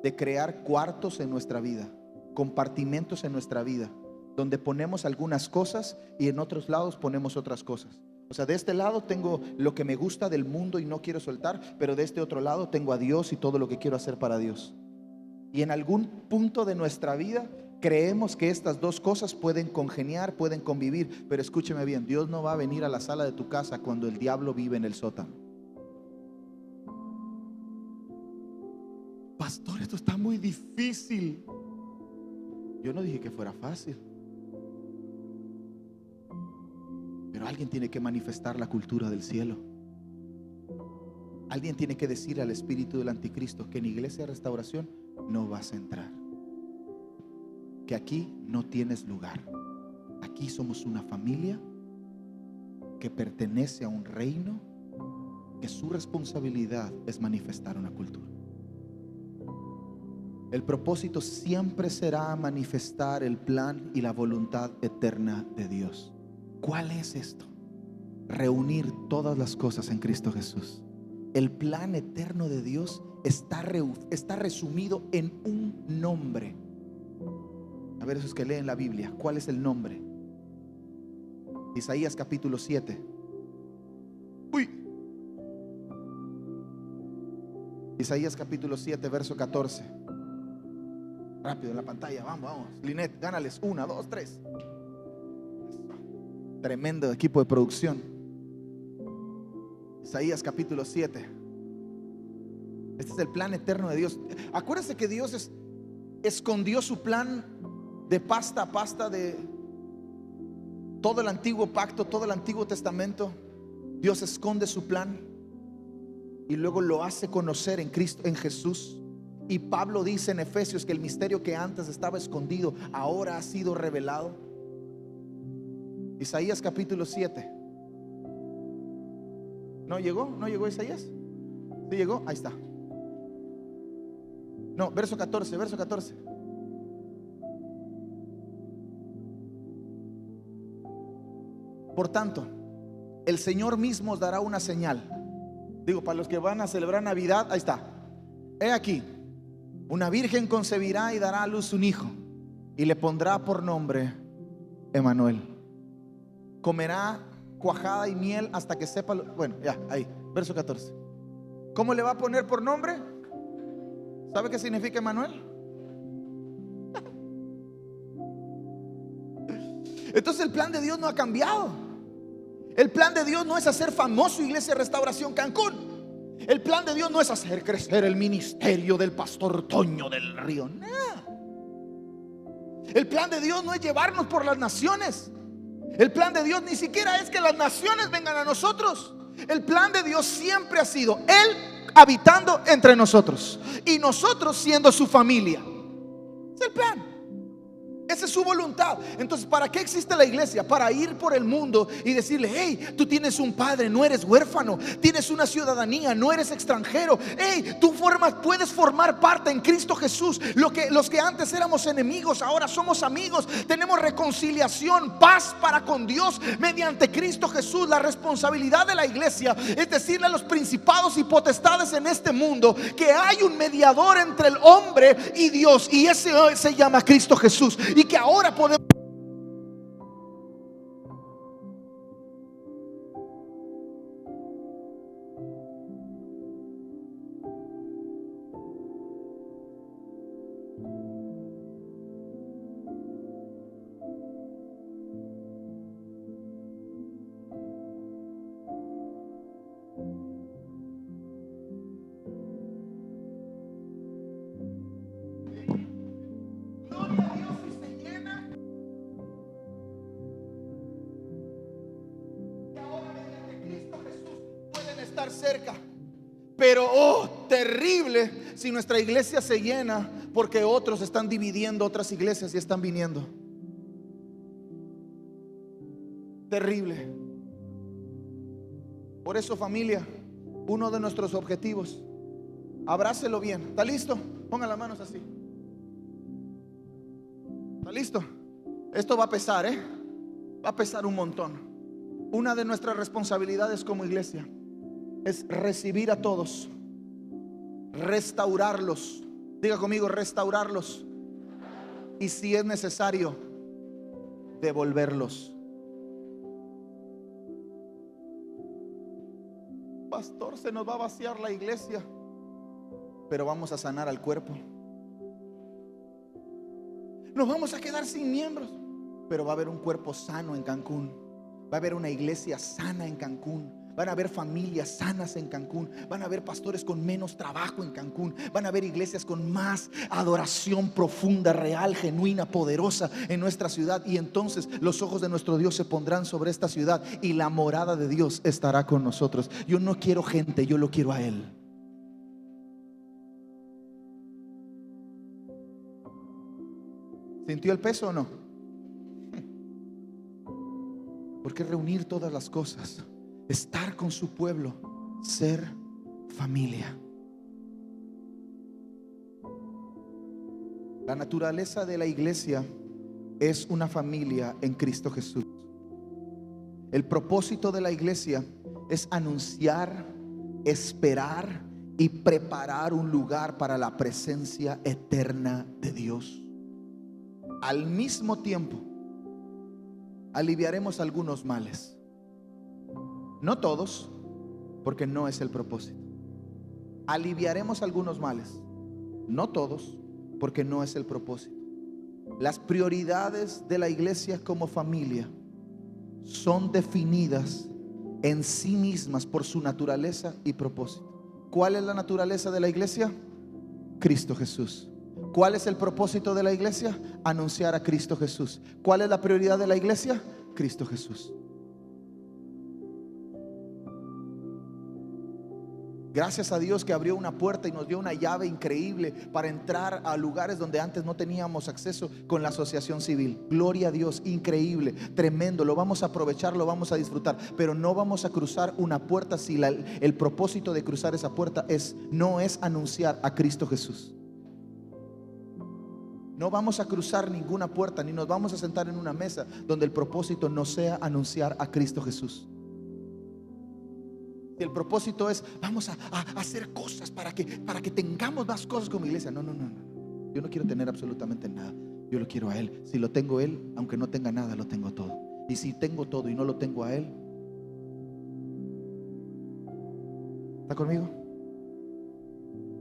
S1: de crear cuartos en nuestra vida, compartimentos en nuestra vida, donde ponemos algunas cosas y en otros lados ponemos otras cosas. O sea, de este lado tengo lo que me gusta del mundo y no quiero soltar, pero de este otro lado tengo a Dios y todo lo que quiero hacer para Dios. Y en algún punto de nuestra vida creemos que estas dos cosas pueden congeniar, pueden convivir. Pero escúcheme bien, Dios no va a venir a la sala de tu casa cuando el diablo vive en el sótano. Pastor, esto está muy difícil. Yo no dije que fuera fácil, pero alguien tiene que manifestar la cultura del cielo. Alguien tiene que decir al espíritu del anticristo que en Iglesia Restauración no vas a entrar, que aquí no tienes lugar. Aquí somos una familia que pertenece a un reino, que su responsabilidad es manifestar una cultura. El propósito siempre será manifestar el plan y la voluntad eterna de Dios. ¿Cuál es esto? Reunir todas las cosas en Cristo Jesús. El plan eterno de Dios está resumido en un nombre. A ver, esos que leen la Biblia, ¿cuál es el nombre? Isaías capítulo 7. Isaías capítulo 7, verso 14. Rápido en la pantalla, vamos. Linet, gánales, 1, 2, 3. Tremendo equipo de producción. Isaías capítulo 7. Este es el plan eterno de Dios. Acuérdense que Dios escondió su plan de pasta a pasta de todo el antiguo pacto, todo el Antiguo Testamento. Dios esconde su plan y luego lo hace conocer en Cristo, en Jesús. Y Pablo dice en Efesios que el misterio que antes estaba escondido ahora ha sido revelado. Isaías capítulo 7. ¿No llegó? ¿No llegó Isaías? ¿Sí llegó? Ahí está. No, verso 14, verso 14. Por tanto, el Señor mismo os dará una señal. Digo, para los que van a celebrar Navidad, ahí está. He aquí, una virgen concebirá y dará a luz un hijo, y le pondrá por nombre Emanuel. Comerá cuajada y miel hasta que sepa bueno, ya, ahí, verso 14. ¿Cómo le va a poner por nombre? ¿Sabe qué significa Emanuel? Entonces el plan de Dios no ha cambiado. El plan de Dios no es hacer famoso Iglesia Restauración Cancún. El plan de Dios no es hacer crecer el ministerio del pastor Toño del Río. No. El plan de Dios no es llevarnos por las naciones. El plan de Dios ni siquiera es que las naciones vengan a nosotros. El plan de Dios siempre ha sido Él habitando entre nosotros y nosotros siendo su familia. Es el plan. Esa es su voluntad. Entonces, ¿para qué existe la iglesia? Para ir por el mundo y decirle: hey, tú tienes un padre, no eres huérfano. Tienes una ciudadanía, no eres extranjero. Hey, tú puedes formar parte en Cristo Jesús. Los que antes éramos enemigos, ahora somos amigos. Tenemos reconciliación, paz para con Dios mediante Cristo Jesús. La responsabilidad de la iglesia es decirle a los principados y potestades en este mundo que hay un mediador entre el hombre y Dios, y ese se llama Cristo Jesús. Y que ahora podemos estar cerca. Pero oh, terrible si nuestra iglesia se llena porque otros están dividiendo otras iglesias y están viniendo. Terrible. Por eso, familia, uno de nuestros objetivos, abrácelo bien. ¿Está listo? Ponga las manos así. ¿Está listo? Esto va a pesar, va a pesar un montón. Una de nuestras responsabilidades como iglesia es recibir a todos, restaurarlos. Diga conmigo: restaurarlos. Y si es necesario, devolverlos. Pastor, se nos va a vaciar la iglesia, pero vamos a sanar al cuerpo. Nos vamos a quedar sin miembros, pero va a haber un cuerpo sano en Cancún. Va a haber una iglesia sana en Cancún. Van a haber familias sanas en Cancún. Van a haber pastores con menos trabajo en Cancún. Van a haber iglesias con más adoración profunda, real, genuina, poderosa en nuestra ciudad. Y entonces los ojos de nuestro Dios se pondrán sobre esta ciudad y la morada de Dios estará con nosotros. Yo no quiero gente, yo lo quiero a Él. ¿Sintió el peso o no? Porque reunir todas las cosas, estar con su pueblo, ser familia. La naturaleza de la iglesia es una familia en Cristo Jesús. El propósito de la iglesia es anunciar, esperar y preparar un lugar para la presencia eterna de Dios. Al mismo tiempo, aliviaremos algunos males. No todos, porque no es el propósito. Aliviaremos algunos males. No todos, porque no es el propósito. Las prioridades de la iglesia como familia son definidas en sí mismas por su naturaleza y propósito. ¿Cuál es la naturaleza de la iglesia? Cristo Jesús. ¿Cuál es el propósito de la iglesia? Anunciar a Cristo Jesús. ¿Cuál es la prioridad de la iglesia? Cristo Jesús. Gracias a Dios que abrió una puerta y nos dio una llave increíble para entrar a lugares donde antes no teníamos acceso con la asociación civil. Gloria a Dios, increíble, tremendo. Lo vamos a aprovechar, lo vamos a disfrutar, pero no vamos a cruzar una puerta si el propósito de cruzar esa puerta no es anunciar a Cristo Jesús. No vamos a cruzar ninguna puerta, ni nos vamos a sentar en una mesa donde el propósito no sea anunciar a Cristo Jesús. Si el propósito es vamos a hacer cosas para que tengamos más cosas como iglesia, no. Yo no quiero tener absolutamente nada. Yo lo quiero a Él. Si lo tengo a Él, aunque no tenga nada, lo tengo todo. Y si tengo todo y no lo tengo a Él, ¿está conmigo?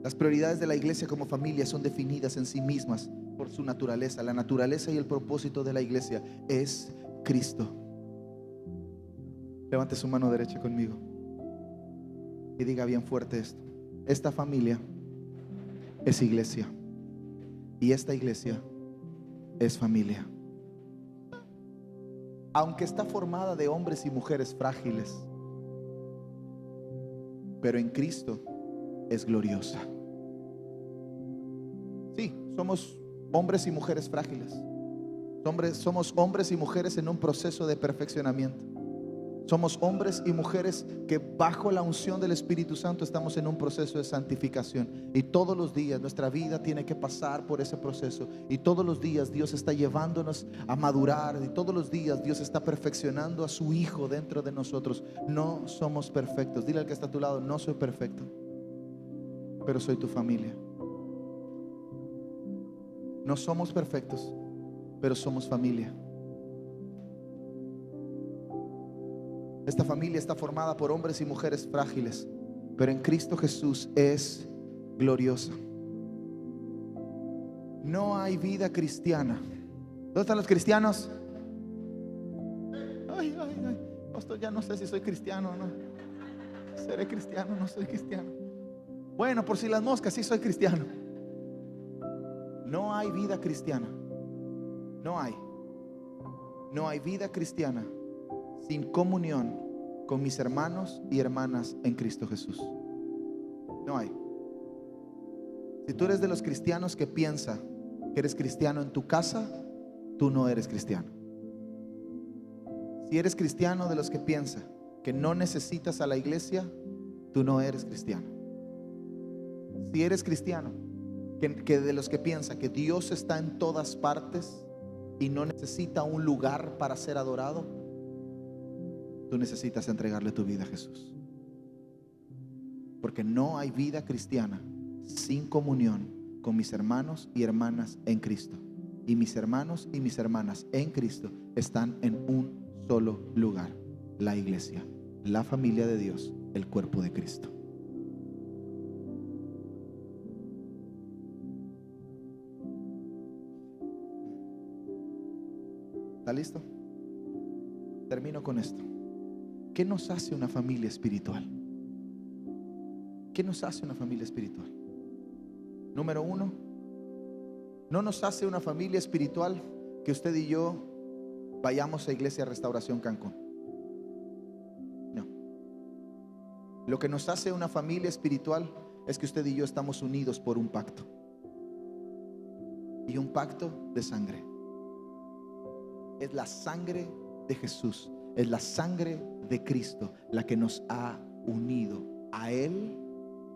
S1: Las prioridades de la iglesia como familia son definidas en sí mismas por su naturaleza. La naturaleza y el propósito de la iglesia es Cristo. Levante su mano derecha conmigo y diga bien fuerte esto: esta familia es iglesia y esta iglesia es familia. Aunque está formada de hombres y mujeres frágiles, pero en Cristo es gloriosa. Sí, somos hombres y mujeres frágiles. Somos hombres y mujeres en un proceso de perfeccionamiento. Somos hombres y mujeres que bajo la unción del Espíritu Santo estamos en un proceso de santificación. Y todos los días nuestra vida tiene que pasar por ese proceso. Y todos los días Dios está llevándonos a madurar. Y todos los días Dios está perfeccionando a su Hijo dentro de nosotros. No somos perfectos. Dile al que está a tu lado: no soy perfecto, pero soy tu familia. No somos perfectos, pero somos familia. Esta familia está formada por hombres y mujeres frágiles, pero en Cristo Jesús es gloriosa. No hay vida cristiana. ¿Dónde están los cristianos? Ay, pastor, ya no sé si soy cristiano o no. ¿Seré cristiano o no soy cristiano? Bueno, por si las moscas, sí soy cristiano. No hay vida cristiana. No hay vida cristiana sin comunión con mis hermanos y hermanas en Cristo Jesús. No hay. Si tú eres de los cristianos que piensa que eres cristiano en tu casa, tú no eres cristiano. Si eres cristiano de los que piensa que no necesitas a la iglesia, tú no eres cristiano. Si eres cristiano que de los que piensa que Dios está en todas partes y no necesita un lugar para ser adorado, tú necesitas entregarle tu vida a Jesús. Porque no hay vida cristiana sin comunión con mis hermanos y hermanas en Cristo. Y mis hermanos y mis hermanas en Cristo están en un solo lugar: la iglesia, la familia de Dios, el cuerpo de Cristo. ¿Está listo? Termino con esto. ¿Qué nos hace una familia espiritual? ¿Qué nos hace una familia espiritual? Número uno, no nos hace una familia espiritual que usted y yo vayamos a Iglesia Restauración Cancún. No. Lo que nos hace una familia espiritual es que usted y yo estamos unidos por un pacto. Y un pacto de sangre. Es la sangre de Jesús, es la sangre de Cristo la que nos ha unido a Él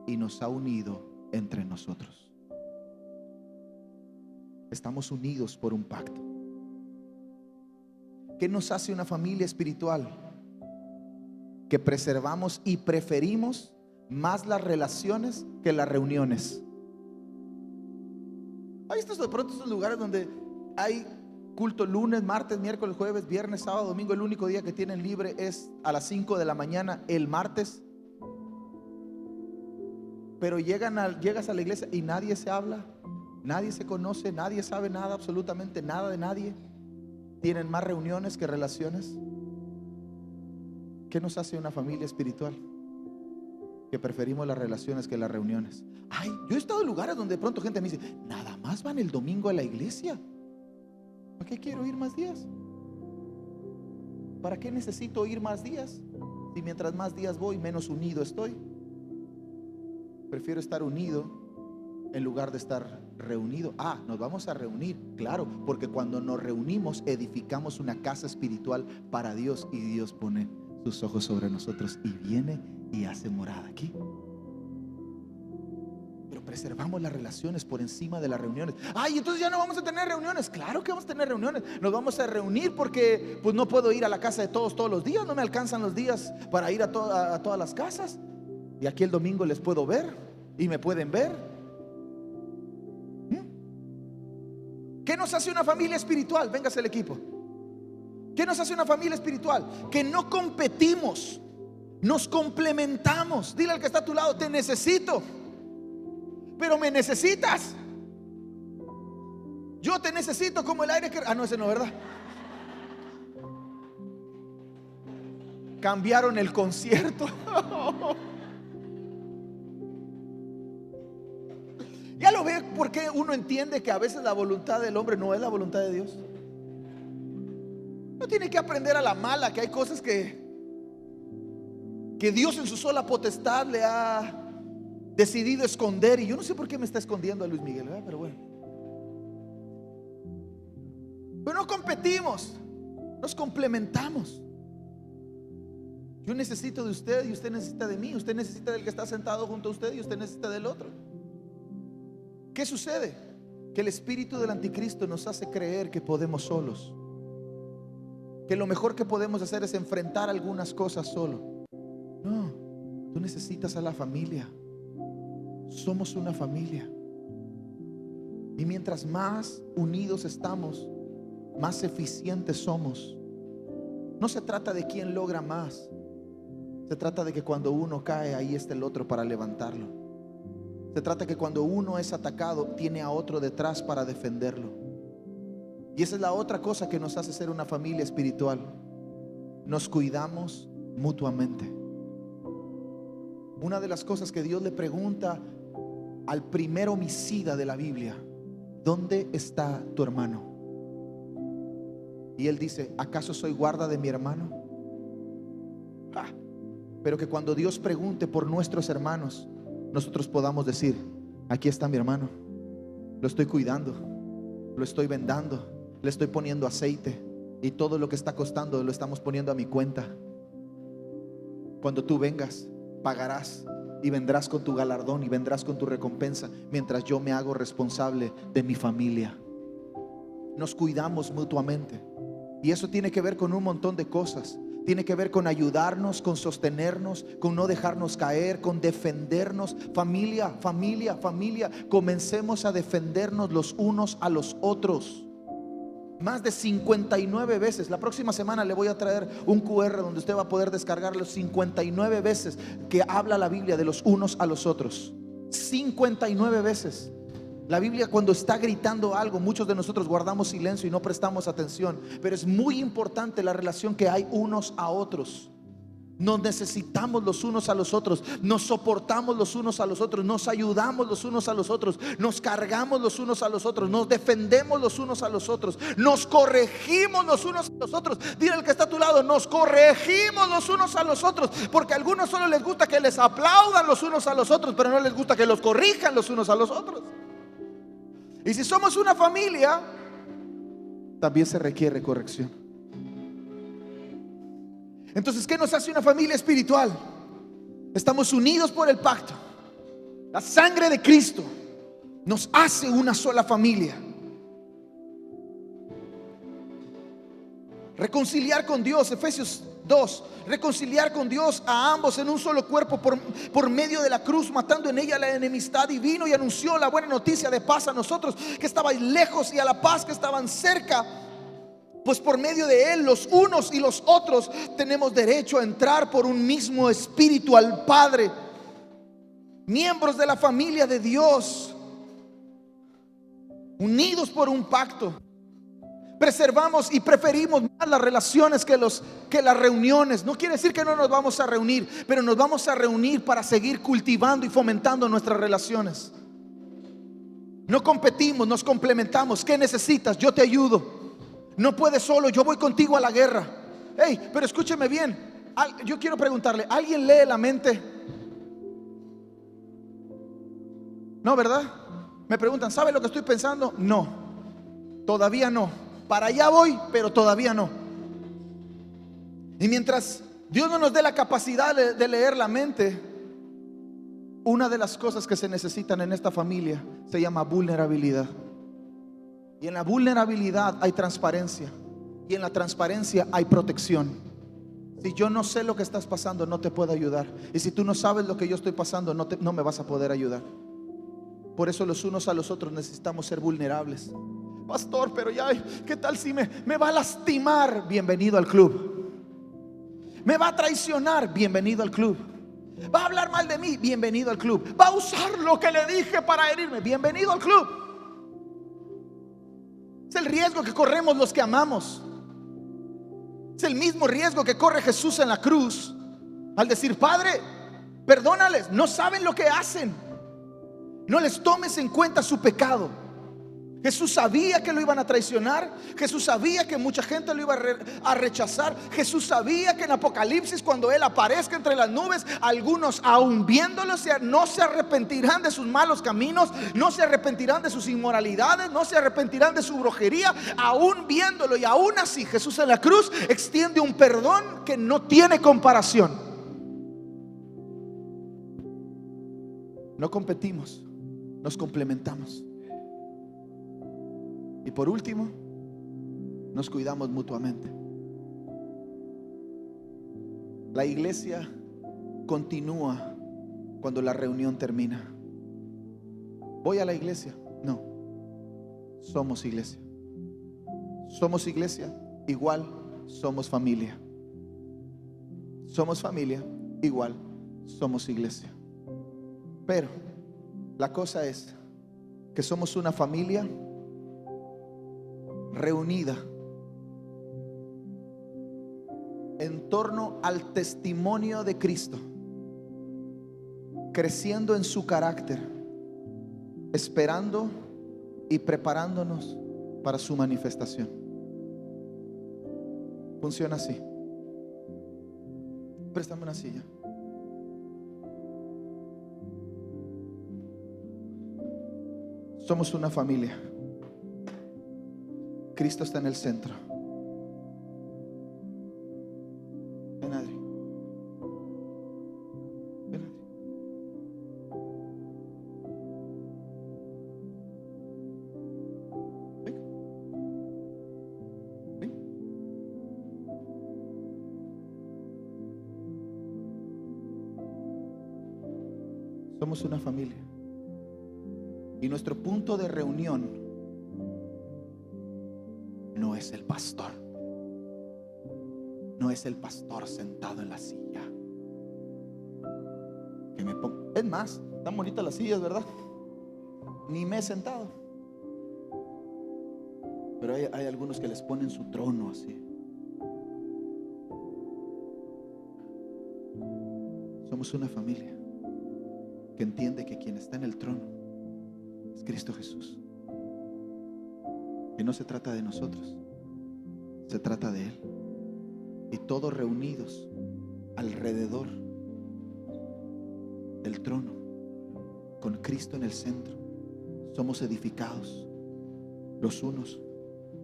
S1: y nos ha unido entre nosotros. Estamos unidos por un pacto. ¿Qué nos hace una familia espiritual? Que preservamos y preferimos más las relaciones que las reuniones. Hay de pronto estos lugares donde hay culto lunes, martes, miércoles, jueves, viernes, sábado, domingo. El único día que tienen libre es a las 5 de la mañana el martes. Pero llegas a la iglesia y nadie se habla, nadie se conoce, nadie sabe nada, absolutamente nada de nadie. Tienen más reuniones que relaciones. ¿Qué nos hace una familia espiritual? Que preferimos las relaciones que las reuniones. Ay, yo he estado en lugares donde de pronto gente me dice: nada más van el domingo a la iglesia. ¿Para qué quiero ir más días? ¿Para qué necesito ir más días? Si mientras más días voy, menos unido estoy. Prefiero estar unido en lugar de estar reunido. Nos vamos a reunir, claro, porque cuando nos reunimos edificamos una casa espiritual para Dios y Dios pone sus ojos sobre nosotros y viene y hace morada aquí. Pero preservamos las relaciones por encima de las reuniones. Entonces ya no vamos a tener reuniones. Claro que vamos a tener reuniones. Nos vamos a reunir porque pues no puedo ir a la casa de todos los días. No me alcanzan los días para ir a todas las casas. Y aquí el domingo les puedo ver y me pueden ver. ¿Qué nos hace una familia espiritual? Véngase el equipo. ¿Qué nos hace una familia espiritual? Que no competimos, nos complementamos. Dile al que está a tu lado: te necesito, pero me necesitas. Yo te necesito como el aire que... no, ese no, ¿verdad? Cambiaron el concierto. Ya lo ve, porque uno entiende que a veces la voluntad del hombre no es la voluntad de Dios. No tiene que aprender a la mala que hay cosas que Dios en su sola potestad le ha decidido esconder. Y yo no sé por qué me está escondiendo a Luis Miguel, ¿verdad? Pero bueno. Pero no competimos, nos complementamos. Yo necesito de usted y usted necesita de mí. Usted necesita del que está sentado junto a usted y usted necesita del otro. ¿Qué sucede? Que el espíritu del anticristo nos hace creer que podemos solos, que lo mejor que podemos hacer es enfrentar algunas cosas solo. No, tú necesitas a la familia. Somos una familia. Y mientras más unidos estamos, más eficientes somos. No se trata de quién logra más. Se trata de que cuando uno cae, ahí está el otro para levantarlo. Se trata que cuando uno es atacado, tiene a otro detrás para defenderlo. Y esa es la otra cosa que nos hace ser una familia espiritual. Nos cuidamos mutuamente. Una de las cosas que Dios le pregunta al primer homicida de la Biblia: ¿dónde está tu hermano? Y él dice: ¿acaso soy guarda de mi hermano? Pero que cuando Dios pregunte por nuestros hermanos, nosotros podamos decir: aquí está mi hermano, lo estoy cuidando, lo estoy vendando, le estoy poniendo aceite, y todo lo que está costando lo estamos poniendo a mi cuenta. Cuando tú vengas, pagarás y vendrás con tu galardón y vendrás con tu recompensa, mientras yo me hago responsable de mi familia. Nos cuidamos mutuamente, y eso tiene que ver con un montón de cosas. Tiene que ver con ayudarnos, con sostenernos, con no dejarnos caer, con defendernos. Familia, familia, familia, comencemos a defendernos los unos a los otros. Más de 59 veces. La próxima semana le voy a traer un QR donde usted va a poder descargar los 59 veces que habla la Biblia de los unos a los otros. 59 veces. La Biblia, cuando está gritando algo, muchos de nosotros guardamos silencio y no prestamos atención. Pero es muy importante la relación que hay unos a otros. Nos necesitamos los unos a los otros, nos soportamos los unos a los otros, nos ayudamos los unos a los otros, nos cargamos los unos a los otros, nos defendemos los unos a los otros, nos corregimos los unos a los otros. Dile al que está a tu lado: nos corregimos los unos a los otros. Porque a algunos solo les gusta que les aplaudan los unos a los otros, pero no les gusta que los corrijan los unos a los otros. Y si somos una familia, también se requiere corrección. Entonces, ¿qué nos hace una familia espiritual? Estamos unidos por el pacto. La sangre de Cristo nos hace una sola familia. Reconciliar con Dios, Efesios 2, reconciliar con Dios a ambos en un solo cuerpo por medio de la cruz, matando en ella la enemistad, y vino y anunció la buena noticia de paz a nosotros que estabais lejos y a la paz que estaban cerca. Pues por medio de él los unos y los otros tenemos derecho a entrar por un mismo espíritu al Padre, miembros de la familia de Dios, unidos por un pacto. Preservamos y preferimos más las relaciones que las reuniones. No quiere decir que no nos vamos a reunir, pero nos vamos a reunir para seguir cultivando y fomentando nuestras relaciones. No competimos, nos complementamos. ¿Qué necesitas? Yo te ayudo. No puedes solo, yo voy contigo a la guerra. Hey, pero escúcheme bien. Yo quiero preguntarle: ¿alguien lee la mente? No, ¿verdad? Me preguntan, ¿sabe lo que estoy pensando? No, todavía no. Para allá voy, pero todavía no. Y mientras Dios no nos dé la capacidad de leer la mente, una de las cosas que se necesitan en esta familia se llama vulnerabilidad. Y en la vulnerabilidad hay transparencia. Y en la transparencia hay protección. Si yo no sé lo que estás pasando, no te puedo ayudar. Y si tú no sabes lo que yo estoy pasando, no me vas a poder ayudar. Por eso los unos a los otros necesitamos ser vulnerables. Pastor, pero ya, ¿qué tal si me va a lastimar? Bienvenido al club. Me va a traicionar, bienvenido al club. Va a hablar mal de mí, bienvenido al club. Va a usar lo que le dije para herirme, bienvenido al club. Es el riesgo que corremos los que amamos. Es el mismo riesgo que corre Jesús en la cruz al decir: Padre, perdónales, no saben lo que hacen. No les tomes en cuenta su pecado. Jesús sabía que lo iban a traicionar. Jesús sabía que mucha gente lo iba a rechazar. Jesús sabía que en Apocalipsis, cuando Él aparezca entre las nubes, algunos aún viéndolo no se arrepentirán de sus malos caminos, no se arrepentirán de sus inmoralidades, no se arrepentirán de su brujería. Aún viéndolo, y aún así Jesús en la cruz extiende un perdón que no tiene comparación. No competimos, nos complementamos. Y por último, nos cuidamos mutuamente. La iglesia continúa cuando la reunión termina. ¿Voy a la iglesia? No. Somos iglesia. Somos iglesia, igual somos familia. Somos familia, igual somos iglesia. Pero la cosa es que somos una familia reunida en torno al testimonio de Cristo, creciendo en su carácter, esperando y preparándonos para su manifestación. Funciona así. Préstame una silla. Somos una familia. Cristo está en el centro. Ven, Adri. Ven, Adri. Ven. Ven. Somos una familia. Y nuestro punto de reunión no es el pastor. No es el pastor sentado en la silla. Que me pongo. Es más, tan bonitas las sillas, ¿verdad? Ni me he sentado. Pero hay algunos que les ponen su trono así. Somos una familia que entiende que quien está en el trono es Cristo Jesús. Que no se trata de nosotros, se trata de Él. Y todos reunidos alrededor del trono, con Cristo en el centro, somos edificados los unos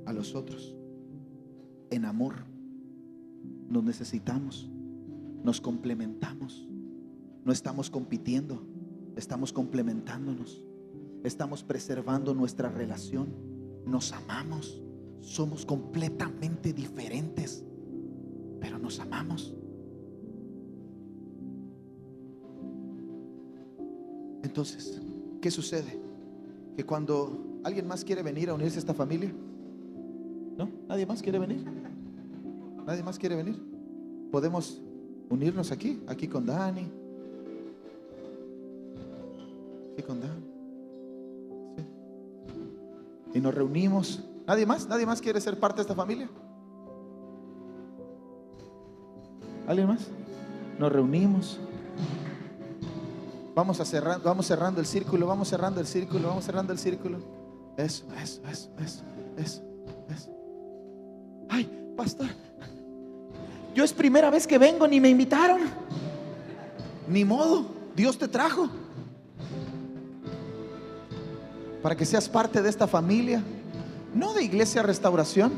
S1: a los otros en amor. Nos necesitamos, nos complementamos. No estamos compitiendo, estamos complementándonos. Estamos preservando nuestra relación. Nos amamos. Somos completamente diferentes, pero nos amamos. Entonces, ¿qué sucede? Que cuando alguien más quiere venir a unirse a esta familia, ¿no? ¿Nadie más quiere venir? ¿Nadie más quiere venir? Podemos unirnos aquí con Dani. Aquí con Dani. Sí. Y nos reunimos. ¿Nadie más? ¿Nadie más quiere ser parte de esta familia? ¿Alguien más? Nos reunimos. Vamos cerrando el círculo. Vamos cerrando el círculo. Eso. Ay, pastor, yo es primera vez que vengo, ni me invitaron. Ni modo, Dios te trajo. para que seas parte de esta familia, no de Iglesia Restauración,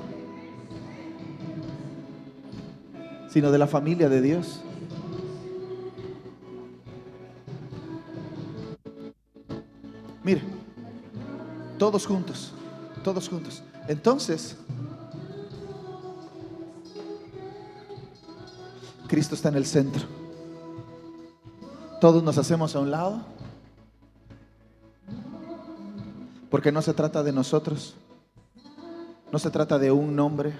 S1: sino de la familia de Dios. Mire, todos juntos, todos juntos. Entonces, Cristo está en el centro. Todos nos hacemos a un lado, porque no se trata de nosotros, no se trata de un nombre,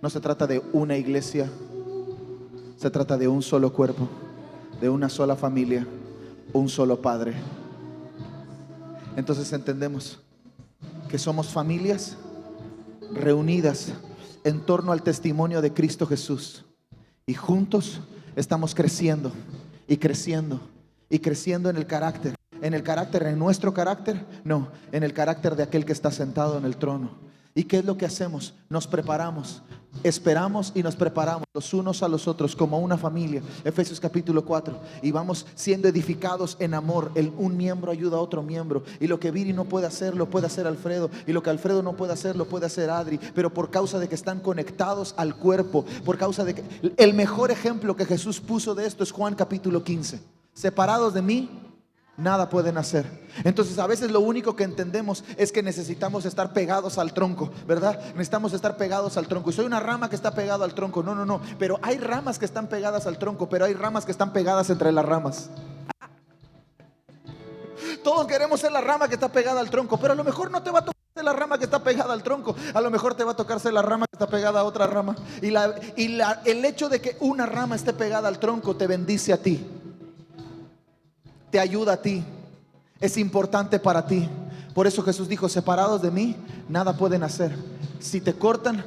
S1: no se trata de una iglesia, se trata de un solo cuerpo, de una sola familia, un solo Padre. Entonces entendemos que somos familias reunidas en torno al testimonio de Cristo Jesús, y juntos estamos creciendo y creciendo y creciendo en el carácter. ¿En nuestro carácter? No, en el carácter de aquel que está sentado en el trono. ¿Y qué es lo que hacemos? Nos preparamos, esperamos y nos preparamos los unos a los otros como una familia. Efesios capítulo 4. Y vamos siendo edificados en amor. Un miembro ayuda a otro miembro. Y lo que Viri no puede hacer, lo puede hacer Alfredo. Y lo que Alfredo no puede hacer, lo puede hacer Adri. Pero por causa de que están conectados al cuerpo, por causa de que el mejor ejemplo que Jesús puso de esto es Juan capítulo 15. Separados de mí, nada pueden hacer. Entonces a veces lo único que entendemos es que necesitamos estar pegados al tronco, ¿verdad? Necesitamos estar pegados al tronco. Y soy una rama que está pegada al tronco. No. Pero hay ramas que están pegadas al tronco, pero hay ramas que están pegadas entre las ramas. Todos queremos ser la rama que está pegada al tronco, pero a lo mejor no te va a tocar ser la rama que está pegada al tronco. A lo mejor te va a tocar ser la rama que está pegada a otra rama. El hecho de que una rama esté pegada al tronco te bendice a ti, te ayuda a ti, es importante para ti. Por eso Jesús dijo: separados de mí, nada pueden hacer. Si te cortan,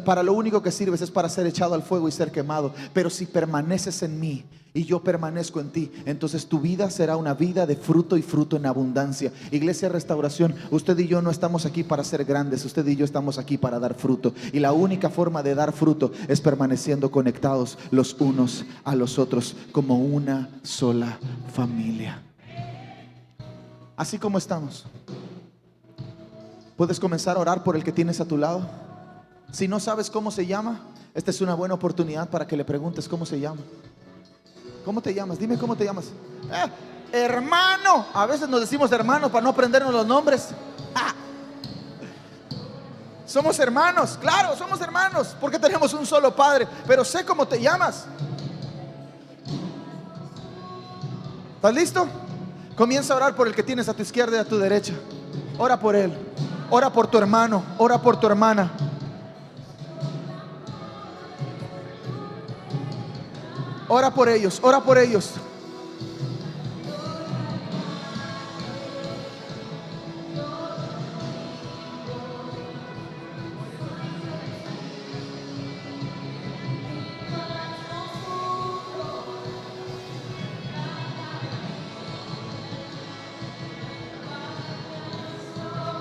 S1: para lo único que sirves es para ser echado al fuego y ser quemado. Pero si permaneces en mí y yo permanezco en ti, entonces tu vida será una vida de fruto, y fruto en abundancia. Iglesia Restauración, usted y yo no estamos aquí para ser grandes, usted y yo estamos aquí para dar fruto. Y la única forma de dar fruto es permaneciendo conectados los unos a los otros como una sola familia. Así como estamos, puedes comenzar a orar por el que tienes a tu lado. Si no sabes cómo se llama, esta es una buena oportunidad para que le preguntes cómo se llama. ¿Cómo te llamas? Dime cómo te llamas. Hermano. A veces nos decimos hermano para no aprendernos los nombres. Somos hermanos, claro, somos hermanos, porque tenemos un solo Padre. Pero sé cómo te llamas. ¿Estás listo? Comienza a orar por el que tienes a tu izquierda y a tu derecha. Ora por él, ora por tu hermano, ora por tu hermana. Ora por ellos, ora por ellos.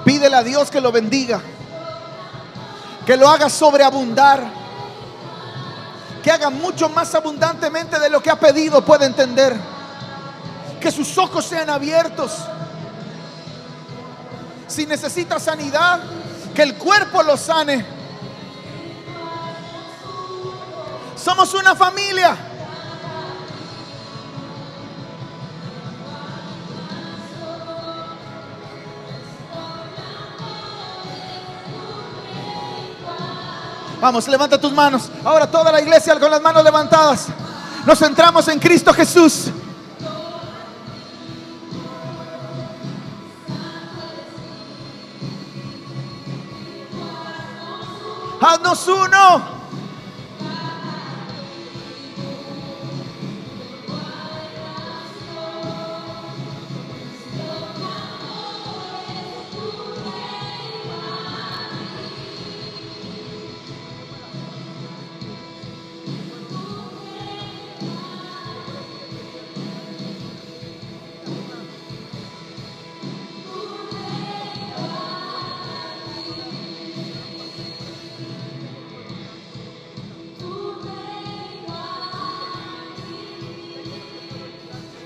S1: Pídele a Dios que lo bendiga, que lo haga sobreabundar, que haga mucho más abundantemente de lo que ha pedido, puede entender. Que sus ojos sean abiertos. Si necesita sanidad, que el cuerpo lo sane. Somos una familia. Vamos, levanta tus manos. Ahora toda la iglesia con las manos levantadas. Nos centramos en Cristo Jesús. Haznos uno.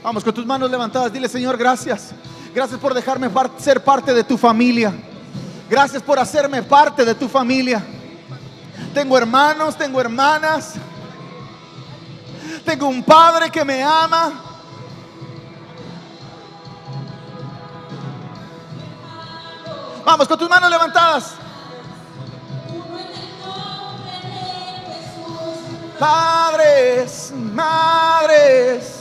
S1: Vamos, con tus manos levantadas, dile: Señor, gracias. Gracias por dejarme ser parte de tu familia. Gracias por hacerme parte de tu familia. Tengo hermanos, tengo hermanas. Tengo un padre que me ama. Vamos, con tus manos levantadas. Padres, madres,